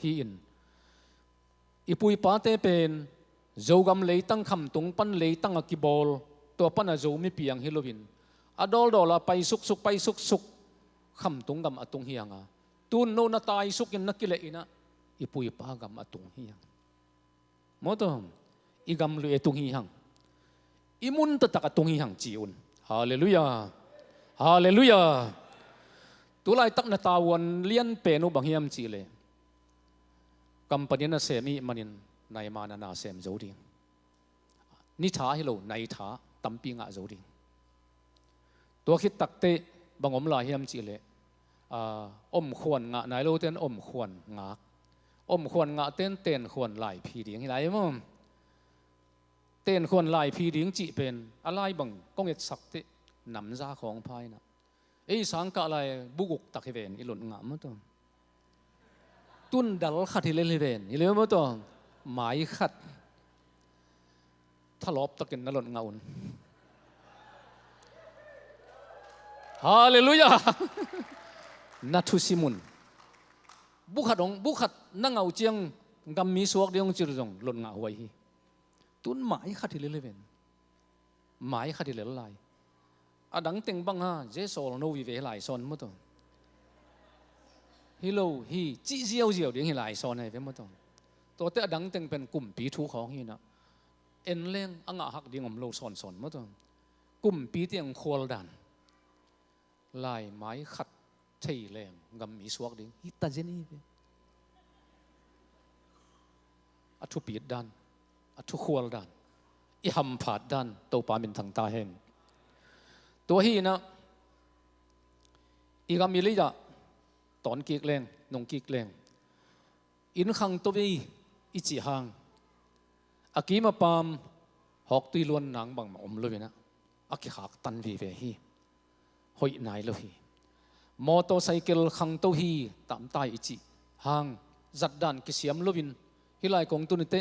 ฮีอินอีปุยปาเตเป็นโจกำเลยตั้งคำตุงปันเลยตั้งอกิบอลตัวปันอาโจมีเปียงฮิโลวินอดอลดอลไปสุกคำตุงกำอตุงเฮียงอ่ะตุนโนนาตายสุกยินนักกิเลอินะอีปุยปากำอตุงเฮียงมอตอมอีกำลุยตุงเฮียงอีมุนตะตะกตุงเฮียงจีอุนฮาเลลูยาฮาเลลูยาตัวไล่ตักนาตาวันเลี้ยนเปนุบังเฮียมจีเลกัมปนินเสมีมันินในมานาเสมโจดินิท้าฮิโลในท้าตั้มปีงะโจดิตัวคิดตักเตบังอมลายเฮียมจีเลอมขวนงะนายโลเต้นอมขวนงะอมขวนงะเต้นขวนลายพีดิ้งไรมั้งเต้นขวนลายพีดิ้งจีเป็นอะไรบังก้องเอ็ดสักเตนำซาของพายนะไอ้สังกะอะไรบุกตักเวนอิหลุนงะมั้งตัวตุนดัลขัดที่เล่นเวนอิเลี้ยมั้งตัวหมายขัดถ้าลบตะกินนั่นหลุนงะอุ่นฮาเลลูยานัทุสิมุนบุขัดนั่งเอาเจียงกำมีสวกเดียงจิรจงหลุนงะไว้ตุนหมายขัดที่เล่นเวนหมายขัดที่เล่นลายอดังเต็งบังฮะเจสโซลโนวิเวหลายซอนมั้งตัวฮิโลฮีจีเจียวเดียงหลายซอนให้เว้มั้งตัวเตอดังเต็งเป็นกลุ่มปีทูของฮีนะเอ็นเล่งอ่างหักดิ่งอมโลซอนมั้งตัวกลุ่มปีเตียงโคลดันลายไม้ขัดเที่ยแรงกำมีสวกดิ่งฮิตาเจนี่อัทุปีดดันอัทุโคลดันอิฮัมผาดดันตัวปามินทางตาแห่งตัวฮีนะอีกามิลิจะตอนกิกแรงนงกิกแรงอินขังตัววีอิจิฮังอากีมาปามหอกตุยล้วนนางบังมาอมเลยนะอากิหักตันวีเวฮีหอยนายเลยมอเตอร์ไซค์ขังตัวฮีตามตายอิจิฮังจัดดันกิเสียมลวินฮิไลกงตุนิเต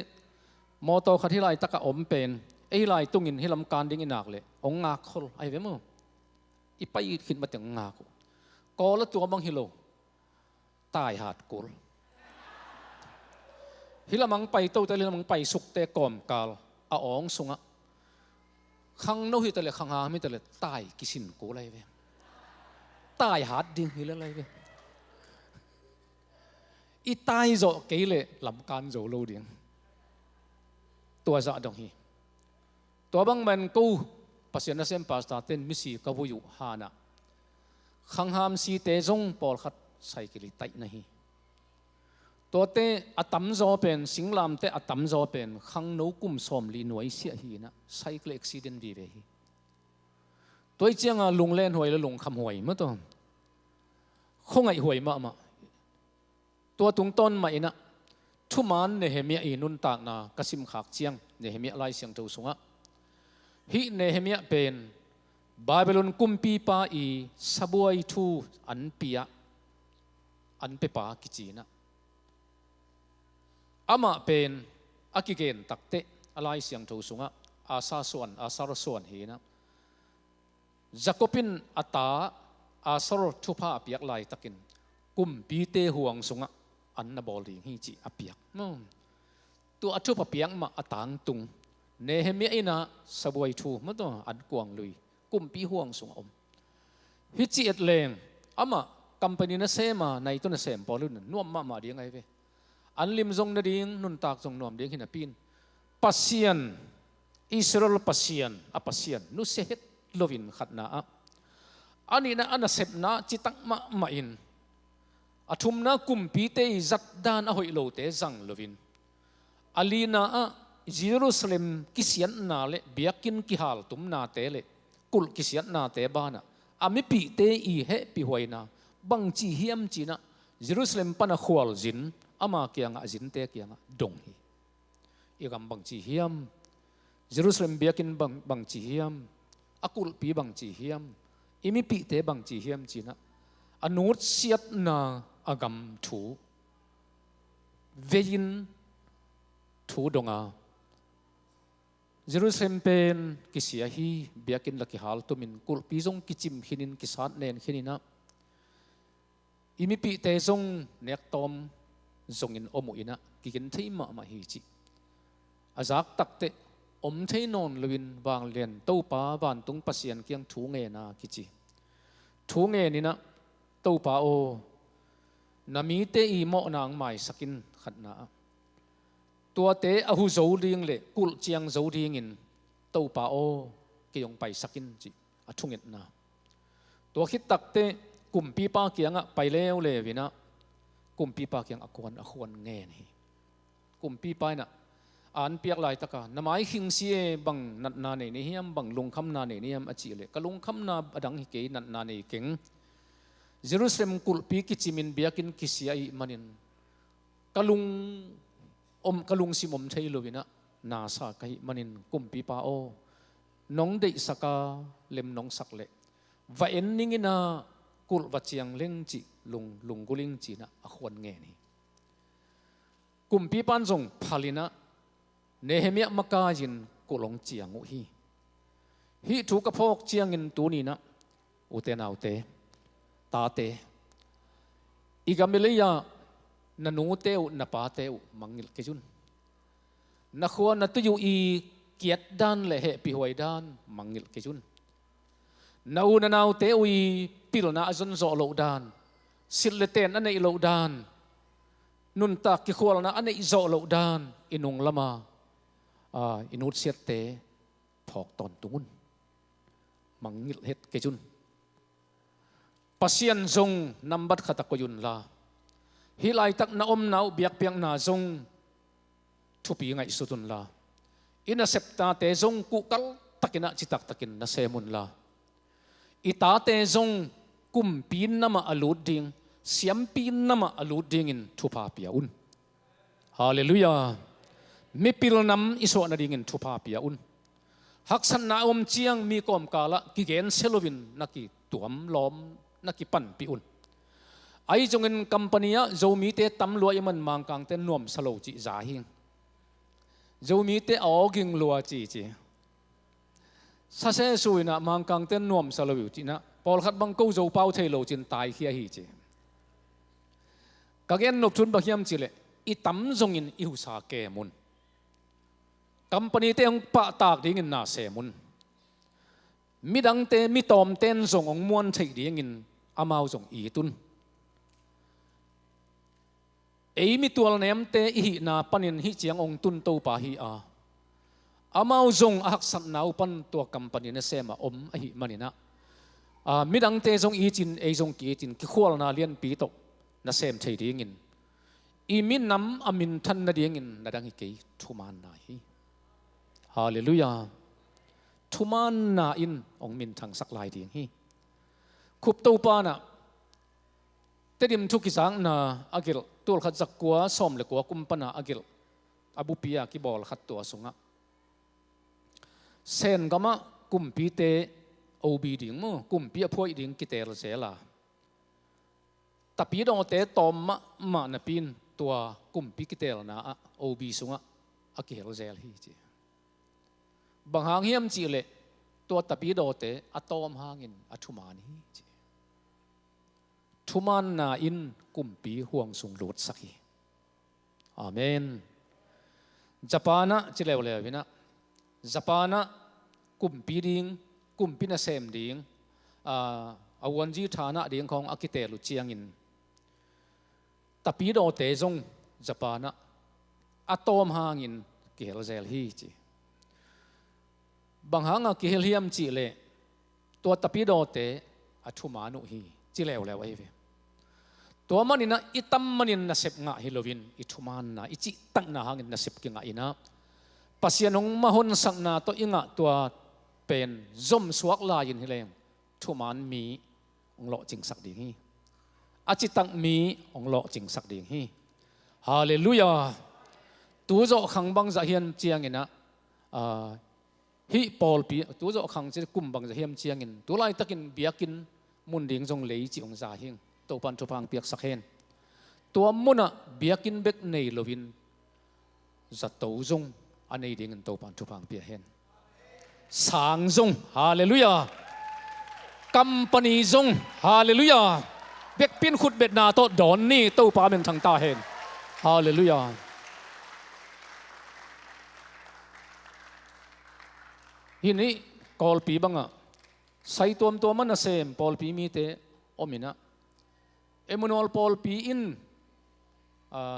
มอเตอร์ขัดฮิไลตะกะอมเป็นไอ้ฮิไลตุงินฮิลำการดิ้งอินักเลยองงาคอลไอ้เวมั้งอีไปขึ้นมาถึงงากูกอละตัวบังฮิโลตายหาดกูฮิลามังไปโตแต่ฮิลามังไปสุกเตะกอมกาลอาอ๋องสุงะขังโนฮิตะเลขังหามิตะเลตายกิสินกูอะไรเว้ตายหาดดิ้งฮิลอะไรเว้อีตายโจเกลเลลำการโจโลดิ้งตัวจะดงฮีตัวบังมันกูปัสยานาเซมปัสตาเตนมิสีกบุยุฮานะขังหามสีเตจงปอลขัดใส่กิริไตนะฮีตัวเตอตัมโจเป็นสิงลามเตอตัมโจเป็นขังโนกุมสอมลีหน่วยเสียฮีนะไซเคิลอุบิเหตุวีเวฮีตัวเจียงลุงเล่นหวยแล้วลุงคำหวยมั้งตัวคงไอหวยมาตัวตุงต้นมาอินะทุมันเนเฮเมียอินุนตากนากสิมขากเจียงเนเฮเมียไลเสียงเจ้าสงะฮิเนเฮเมียเป็นบาบิโลนกุมปีปาอีสบวยทูอันปียอันเปปากิจีนะอามาเป็นอากิเกนตักเตอะไรเสียงเจ้าสงะอาซาส่วนอาซารส่วนเฮนะจักปินอัตาอาซารทุพาอภิยักไลตักินกุมปีเตห่วงสงะอันนบอลิงฮิจิอภิยักตัวอัตุปะเปียงมาอตางตุง Nehemia ina sabuai thu mo to an kuang lui kumpi huang sung om hi chi et leng ama company na sema nai to na sem polun nuam ma ding ai ve an lim zong na ding nun tak zong nuam ding hina pin pasian Israel pasian nu se het lovin khatna a ani na ana sep na chitak ma in athum na kumpi te zat dan a hoi lo te zang lovin alina a Jerusalem kisian na le biakin kihal tum na te le kul kisian na te bana ami pi te I he pi hoina bang chi hiam chi na Jerusalem pana khwal zin ama kianga zin te kianga dong hi igam bang chi hiam Jerusalem biakin bang chi hiam akul pi bang chi hiam imi pi te bang chi hiam chi na anut siat na agam thu vein thu donga Jerusalem pen kisia hi biakin laki hal tumin kul pi zong kichim hinin kisat nen hinina imi pi te zong nek tom zongin omu ina kikin thei ma hi chi azak takte om thei non luin wang len to pa van tung pasian kiang thu nge na kichi thu nge ni na to pa o nami te I mo nang mai sakin khatna tua te ahu zo ding le kul chiang zo ding in to pa o kiyong pai sakin chi athungit na tua khit tak te kumpi pa kianga pai leo le vina kumpi pa kiang akhuan nge ni kumpi pa na an piak lai taka namai hing sie bang nat na ne ni hiam bang lungkham na ne ni hiam achi le kalungkham na adang hi ke nat na ne keng Jerusalem kul pi kichimin biakin kisia I manin kalung simom thei lovina na sa kai manin kumpi pa o nong dei saka lem nong sakle va en ningina kul wachiang leng chi lung guling chi na akhwan nge ni kumpi pan jong phalina Nehemia makajin kulong chiang hi thu ka phok chiang in tu ni na uten autte ta te igamileya na nu teu na pa teu mangil ke jun na khwa na tu yu I kiat dan le he pi hoi dan mangil ke jun na u na nau teu I pil na azon zo lo dan sil le ten anei lo dan nun ta ki khwal na anei zo lo dan inung lama inut siat te phok ton tungun mangil het ke jun pasian zong nambat khata ko yun la hilai tak na om nau biak piang na zong thupi ngai sutun la ina septa te zong ku kal takina chitak takin na semun la ita te zong kum pin nama alud ding siam pin nama alud ding in thupa piaun hallelujah mi pil nam iso na ding in thupa piaun haksan na om chiang mi kom kala ki gen selovin naki tuam lom naki pan piun ai jongin company a zomi te tam lua yaman mangkang te nuam salo chi za hing zomi te oging lua chi sa se suina mangkang te nuam salo chi na pol khat bang ko zo pau thei lo chin tai khia hi chi kagen nop thun ba hiam chi le I tam zongin I hu sa ke mun company te ong pa tak ding in na se mun midang te mi tom ten zong ong muan thei ding in amau zong I tun ei mi tual nem te hi na panin hi chiang ong tun to pa hi a amau zong ahak sat nau pan to company na sema om a hi manina midang te zong I chin ei zong ki chin ki khwal na lian pi to na sem thei ding in I min nam amin than na ding in na dang hi ke thuman na hi hallelujah thuman na in ong min thang sak lai ding hi khup to pa na tedim thu ki sang na agil tul khat jak kwa som le kwa kumpana agil abu pia ki bol khat to sunga sen gama kumpi te obi ding mo kumpi a phoi ding ki tel sela tapi do te tom ma na pin tua kumpi ki tel na obi sunga akihel zel hi chi bang hang hiam chi le tua tapi do te atom hangin athumani hi chi thuman na in kumpi huang sung lut sakhi amen japana chilew le vina Japana kumpi ding kumpi na sem ding awan ji thana ding khong akite lu chiangin tapi do te jong Japana atom hangin kel zel hi chi bang hanga kel hiam chi le to tapi do te athuma nu hi chi lew lew ai ve to manina itam manin na sep nga hilovin ithuman na ichi tak na hangin na sep ki nga ina pasianong mahon sak na to inga to pen zom suak la yin hileng thuman mi ong lo ching sak ding hi achi tak mi ong lo ching sak ding hi hallelujah tu zo khang bang za hian chiang ina hi Paul pi tu zo khang che kum bang za hiam chiang in tu lai takin biakin mun ding jong lei chi ong za hing to pan thu phang piak sak hen tua muna biakin bek nei lovin za to jong anei ding to pan thu phang pia hen sang jong hallelujah company jong hallelujah bek pin khut bet na to don ni to pa men thang ta hen hallelujah hini kol pi banga sai tom to man na sem pol pi mi te omina Emmanuel Paul pi in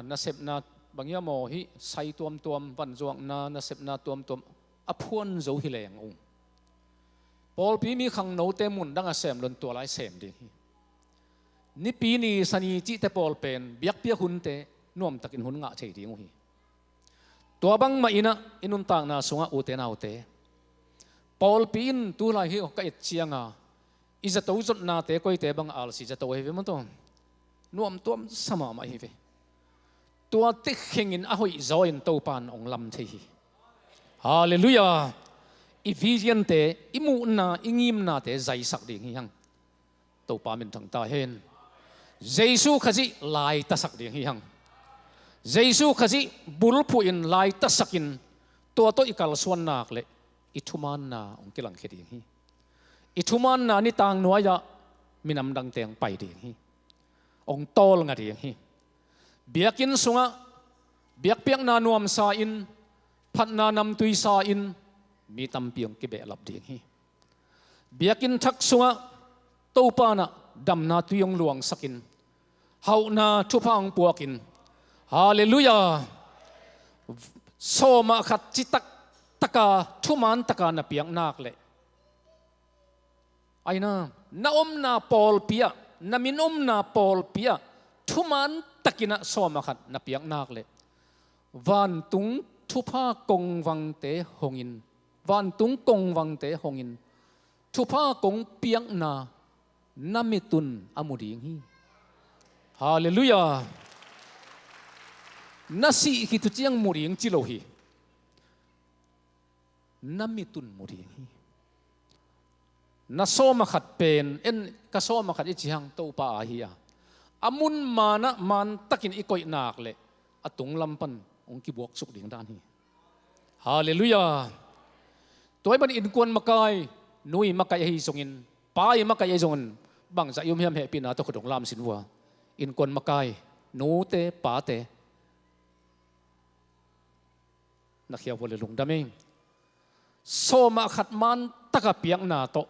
na sep na bangya mo hi sai tom pan zuang na sep na tom aphuan zo hi leng ung Paul pi mi khang no te mun danga sem lon to lai sem ding ni pi ni sani chi te Paul pen biak pia hun te nuam takin hun nga chei ding hi to bang ma ina inun tang na sunga u te na u te Paul pin tu lai hi ka it chianga iza to zot na te koi te bang al si za to he ve mon to nuam tuam sama ma hi ve tua te khengin a hoi zoin to pan ong lam the hi hallelujah Ephesian te imu na ingim na te zai sak ding hi hang to pa min thang ta hen Jesu khaji lai ta sak ding hi hang Jesu khaji bul phu in lai ta sakin to ikal suan nak le ithuman na ong kilang kheding hi ithuman na ni tang nuaya minam dang teng pai ding hi ong tol nga ding hi biakin sunga biak piak na nuam sa in phat na nam tui sa in mi tam piang ki be lap ding hi biakin thak sunga to pa na dam na tuyong luang sakin hau na thupang puakin hallelujah so ma khat chitak taka thuman taka na piang nak le aina na om na Paul pia na min om na Paul pia thuman takina soma khat na piang nak le van tung thupa kong wang te hongin van tung kong wang te hongin thupa kong piang na namitun amuding hi hallelujah nasi hitu chiang muring chilo hi namitun muri na soma khat pen en ka soma khat ichihang to pa ahia amun mana man takin ikoi nak le atung lampan ong ki buak suk ding dan hi hallelujah toy ban in kon makai nui makai hi songin pai makai hi songon bang za yum hiam he pina to khodong lam sinwa in kon makai nu te pa te na khia wole lung dameng soma khat man taka piang na to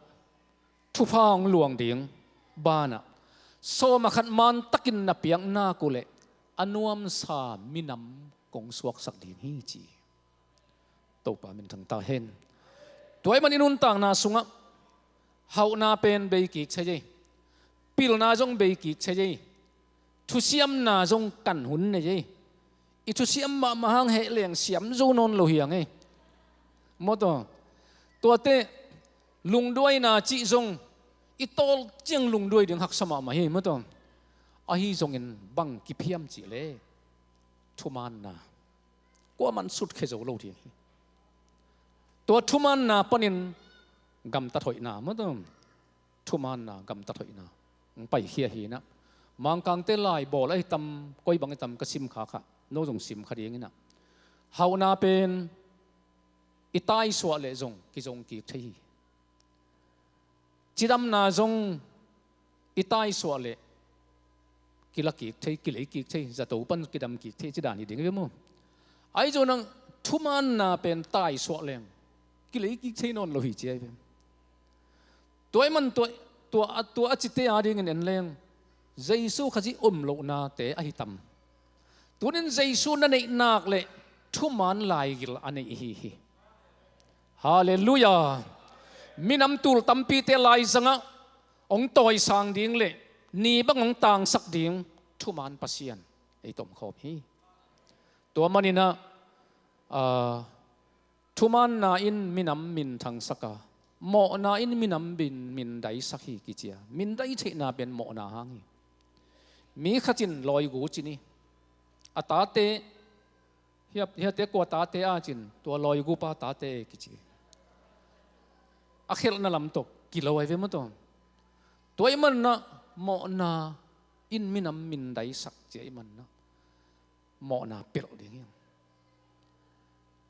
thupang luang ding bana soma khat man takin na piang na kule anuam sa minam kong suak sak ding hi chi to pa min thang ta hen toy man inun tang na sunga hau na pen be ki chhe pil na jong be ki chhe thu siam na jong kan hun ne je i thu siam ma hang he leng siam zo non lo hiang e moto tua te lung đuôi na chi zong itol chiang lung đuôi ding hak sama ma hi moto a hi zong in bang ki phiam chi le thuman na ko man sut khe zo lo thi tua thuman na panin gam ta thoi na moto thuman na gam ta thoi na pai khia hi na mang kang te lai bol ai tam koi bang tam ka sim kha kha no jong sim kha ding ina hau na pen itai suwa le zong ki zong ki thei chidam na zong itai suwa le ki la ki thei ki le ki thei za to pan ki dam ki thei chidani ding ve mo ai zo nang thuman na pen tai suwa leng กิเลยกิใช้นอนโลหิตเจียตัวมันตัวอจิตเตอาดิเงินเลงเยซูขจิโลนาเตอหิตัมตัวนั้นเยซูนั่นเองนักเลยทุมันลายกิลอันนี้ฮีฮาเลลูยามินำตูลตัมปีเตลายสังะองต่อยสางดิ่งเลยนี่บังองต่างสักดิ่งทุมันปัสยันไอตมขอบฮีตัวมันนี่นะทุมันนาอินมินำมินทางสักะหมอนาอินมินำบินมินได้สักฮีกิจยามินได้เชนาเป็นหมอนาหังมีขจินลอยกูจินีอาตาเตเฮียเตกว่าตาเตอาจินตัวลอยกูปาตาเตกิจิอาเขลนั่นลำตกกิโลไอเวมั้งตัวมันนะหมอนาอินมินำมินได้สักเจมันนะหมอนาเปิลดิ่ง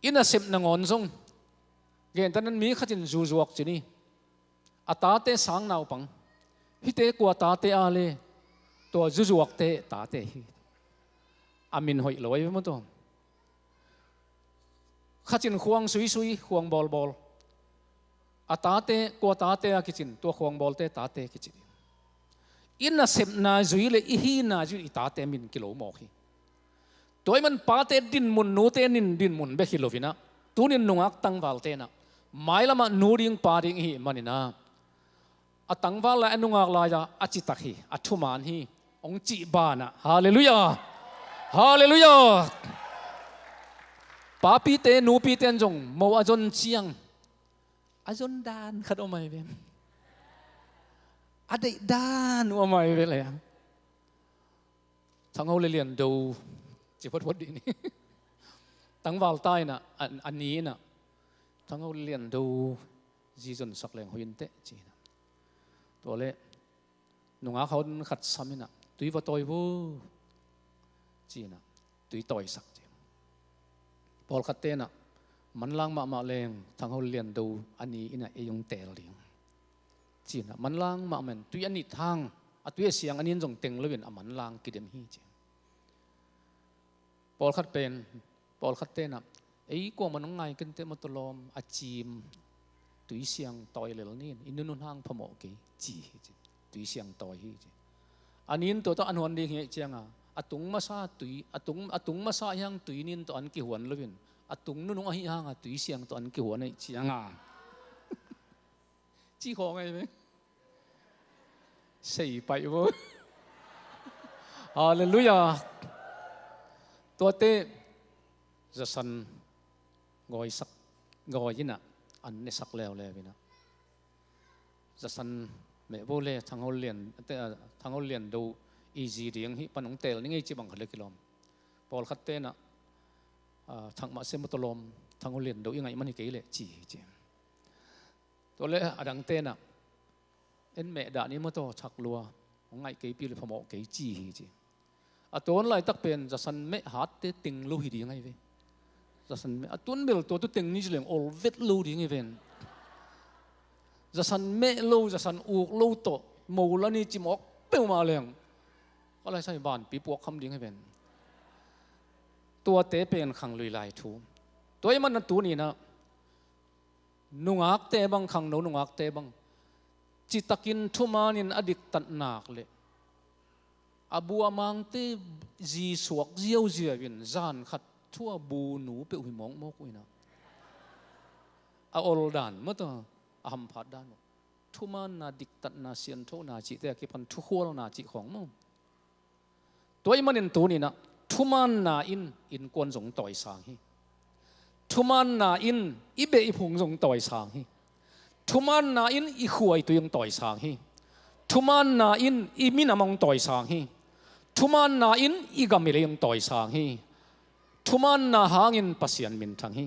อินอาเซมนางอนซงเกณฑ์ตอนนั้นมีขจินจูจวกจินีอาตาเตสังนาวปังฮิเตกว่าตาเตอาเลตัวจูจวกเตตาเตฮิอามินหอยลอยมั้งตัวขจินควงซุยควงบอลอาตาเตกว่าตาเตอากิจินตัวควงบอลเตตาเตกิจินอินน่ะเสพนาจุยเลยอีฮีนาจุยตาเตมินกิโลหมอกฮีตัวมันปาเตดินมุนนูเตนินดินมุนเบกิโลฟินะตัวนินนุงักตังวาลเตนะไม่ละมันนูริงปาริงฮีมันนะอาตังวาลละนุงักลายาอาจิตักฮีอาทุมานฮีองจิบานะฮาเลลูยาฮาเลลูยาปาปีเตนูปีเตนจงโมอาจนเชียงอาจนดานขัดออกมาเป็นอาเดดานออกมาเป็นอะไรทั้งเอาเรียนดูจีบพอดีนี่ตั้งวาลใต้น่ะอันนี้น่ะทั้งเอาเรียนดูจีจนสักแรงหินเตะจีน่ะตัวเล่นุ่งอาเขาขัดซ้ำน่ะตุยว่าต่อยบูจีน่ะตุยต่อยสักจีพอขัดเตะน่ะมันล่างมาแรงทั้งเขาเรียนดูอันนี้น่ะยงเตะเลียงจีน่ะมันล่างมาเหมือนตุยอันนี้ทางตุยเสียงอันนี้จงเต็งเลยเป็นมันล่างกิเลมฮีจีพอขัดเป็นพอขัดเตะน่ะไอ้กว่ามันน้องไงกันเตะมาตลอมอาจีมตุยเสียงต่อยเลยนี่อินนุนห้างพมอกจีตุยเสียงต่อยฮีจีอันนี้ตัวอันวันดีเงี้ยเจียงอาตุงมาซาตุยอาตุงมาซายังตุยนินตัวอันกี่หัวเลยเป็นอาตุงนู่นอะไรยังตุยเสียงตัวอันกี่หัวในเจียงจีของไงไหมใส่ไปบ่ฮาเลลูยาตัวเตจะสันงอยสักงอยยินะอันนี้สักแล้วเลยพี่นะจะสันแม่โบเล่ทางเขาเรียนแต่ทางเขาเรียนดูอีจีเรียงฮิปนองเตลนี่ไงจีบังคับเลยกิโลมพอขัดเตนะทางมาเซมตลอมทางเขาเรียนดูยังไงมันนี่เกลี่ยจีตัวเล่อดังเตนะเอ็นแม่ด่านี้มันต้องชักลัวของไงเกลี่ยปีเลยพมอกเกลี่ยจีตัวนั้นเลยตักเป็นจะสันแม่หาเตติงลูหิดียังไงเว้จะสันแม่ตัวนั้นเบลตัวตุติงนี่จะเลี้ยงโอลเวทลูดียังไงเว้จะสันแม่ลูจะสันอูกลูโตมูลนี่จิมอกเป้ามาเลี้ยงก็เลยใช้บ้านปีปวกคำดีให้เป็นตัวเตะเป็นขังลุยลายทูตัวมันนั่นตัวนี้นะนุงักเตะบังขังนุงักเตะบังจิตกินทุมานินอดิกตัดหนักเลยอาบัวมังเตจีสวกเจียวเจียวินจานขัดทั่วบูหนูเปอุยมองมกวินะอาโอลดานมั้งตัวอาหัมพัดดานทุมานาดิกตัดนาเซียนโทนาจิแต่กิพันทุกขัวนาจิของมั้งตัวมันนินตัวนี้นะทุมันนาอินกวนสงต่อยสางฮีทุมันนาอิเบอิพงสงต่อยสางฮีทุมันนาอิขวยตัวยังต่อยสางฮีทุมันนาอิมินามองต่อยสางฮีทุมันนาอิกามิเลยังต่อยสางฮีทุมันนาหางปัสยันมินทังฮี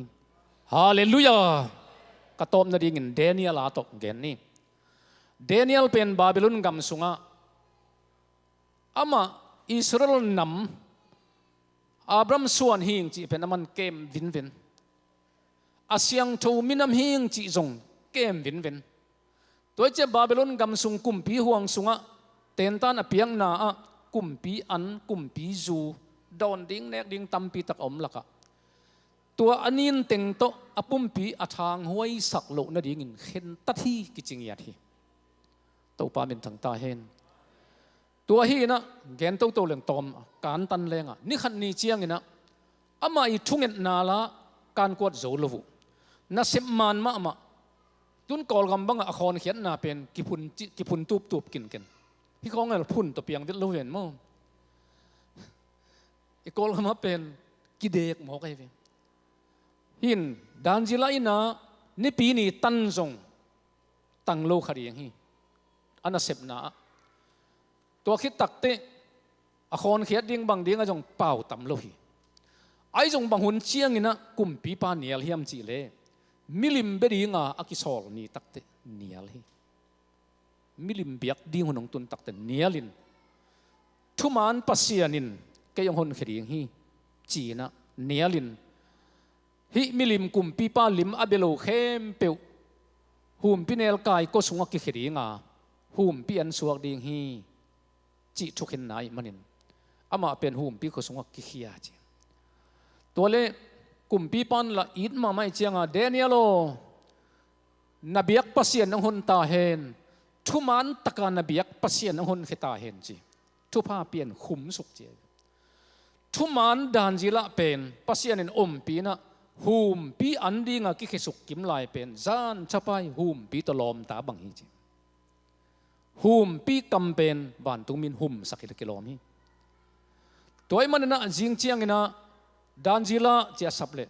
ฮาเลลูยากระตบนาดีเงินเดเนียลอาตกเกนนี่เดเนียลเป็นบาบิโลนกำสุงะอามาอิสราเอลนำอับรามส่วนหิงจีเป็นมันเกมวินอาเซียงทูมินำหิงจีจงเกมวินตัวเจ้าบาบิโลนกำสุงกุมปีห่วงสุงะเต็นตันอเปียงนากุมปีอันกุมปีจูดอนดิ้งเนกดิ้งตัมปีตักอมลักะต tua anin teng to apum pi athang huai sak lo na ding in khen ta thi ki ching ya thi to pa min thang ta hen tua hi na gen to leng tom kan tan lenga ni khan ni chiang ina ama I thungen na la kan kwat zo lovu na sep man ma ama tun kol gam bang a khon khian na pen ki phun tup kin ken hi khong el phun to piang dit lo ven mo I kol gam pen ki dek mo kai ve hin dan jila ina ni pi ni tan zong tang lo khari hi ana sep na to khit takte a khon khiat ding bang ding a jong pau tam lo hi ai jong bang hun chiang ina kum pi pa nial hiam chi le milim beri nga akisol ni takte nial hi milim biak ding hunong tun takte nialin thuman pasianin kayong hon khring hi china nialin hi milim kum pi pa lim abelo khem peu hum pinel kai ko sunga ki khringa hum pi an suak ding hi chi thukhin nai manin ama pen hum pi ko sunga ki khia chi tole kumpi pan la it ma mai chianga Danielo nabiak pasien ang hun ta hen thuman taka nabiak pasien ang hun khita hen chi thupa pian khum suk che thuman danjila pen pasien in pi na hum pi andinga ki khesuk kim lai pen zan chapai hum pi tolom ta bang hi chi hum pi kampen ban tumin hum sakit kilom hi toy man na jing chiang ina danjila chia saple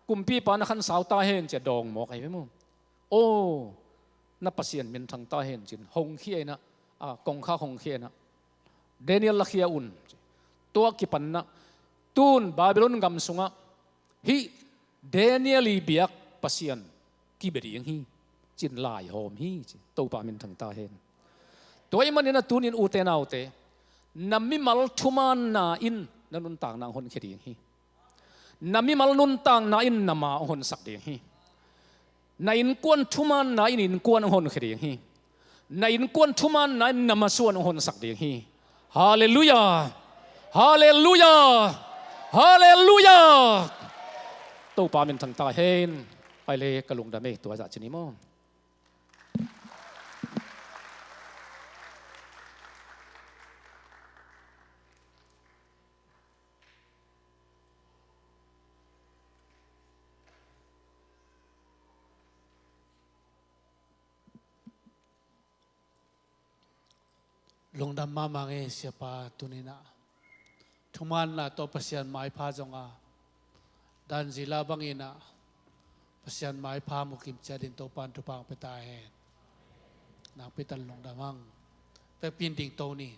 kumpi pa na khan sau ta hen che dong mo kai mo o na pasien min thang ta hen chin hong khie na a kong kha hong khie na Daniel la khia un to ki pan na tun Babylon gam sunga hi Daniel li biak pasien ki beri hi chin lai hom hi to pa min thang ta hen toy man na tunin u te nau te nammi mal thuman na in nanun tang nang hon khedi hi nami mal nun tang na in nama hon sak ding hi na in kwan thuman na in kwan hon khri hi na in kwan thuman na in nama suan hon sak ding hi hallelujah hallelujah hallelujah to pa min thang ta hen ai le kalung da me to za chini mo lungdam ma mange siapa tunina thuman na to pasian mai pha jonga dan zila bangina pasian mai pha mukim chadin to pan tu pang peta he na petan lungdamang pe pin ding to ni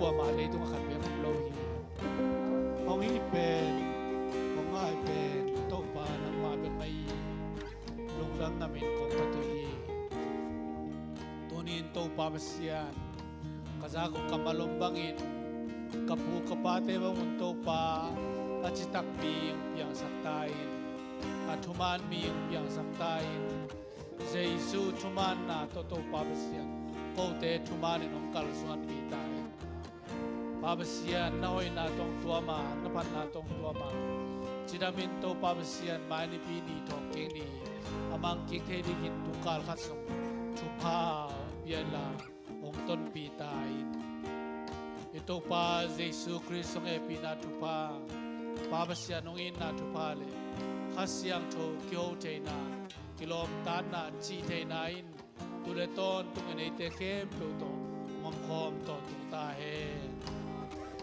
ตัวมาเลยตัวขันเบียงโลหิห้องนี้เป็นห้องง่ายเป็นโต๊ะปานังมาเป็นไม่ลงดำน้ำเป็นของตัวเองตัวนี้โต๊ะปาเสียนกระจากกำมาลมบังอินกับผู้กับปาเทวมุนโต๊ะปาอาจิตักมีอย่างสักตายอาทุมานมีอย่างสักตายเจซูทุมานนาโต๊ะปาเสียนโกเตทุมานในองค์การสุนัตปีตายปาเสียนน้อยนาตรงตัวมานพันนาตรงตัวมาจิดามินโตปาเสียนมาในปีนี้ทองเก่งดีอามังเก่งเทดิหินตุกาลขัดสมทุพาเบียลาองต้นปีตายเอโตปาเยซูคริสต์เอปีนาทุพาปาเสียนองอินนาทุพาเลขัดเสียงโทเกียวเทนากิโลมตานนาจีเทนาอินตุเลตอนตุงในเตเข้มตุตมังคอมตอนตุตาเฮ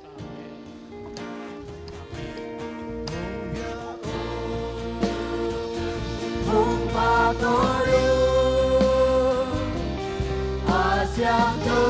อาเมนอาเมน红巴多鲁，阿香头。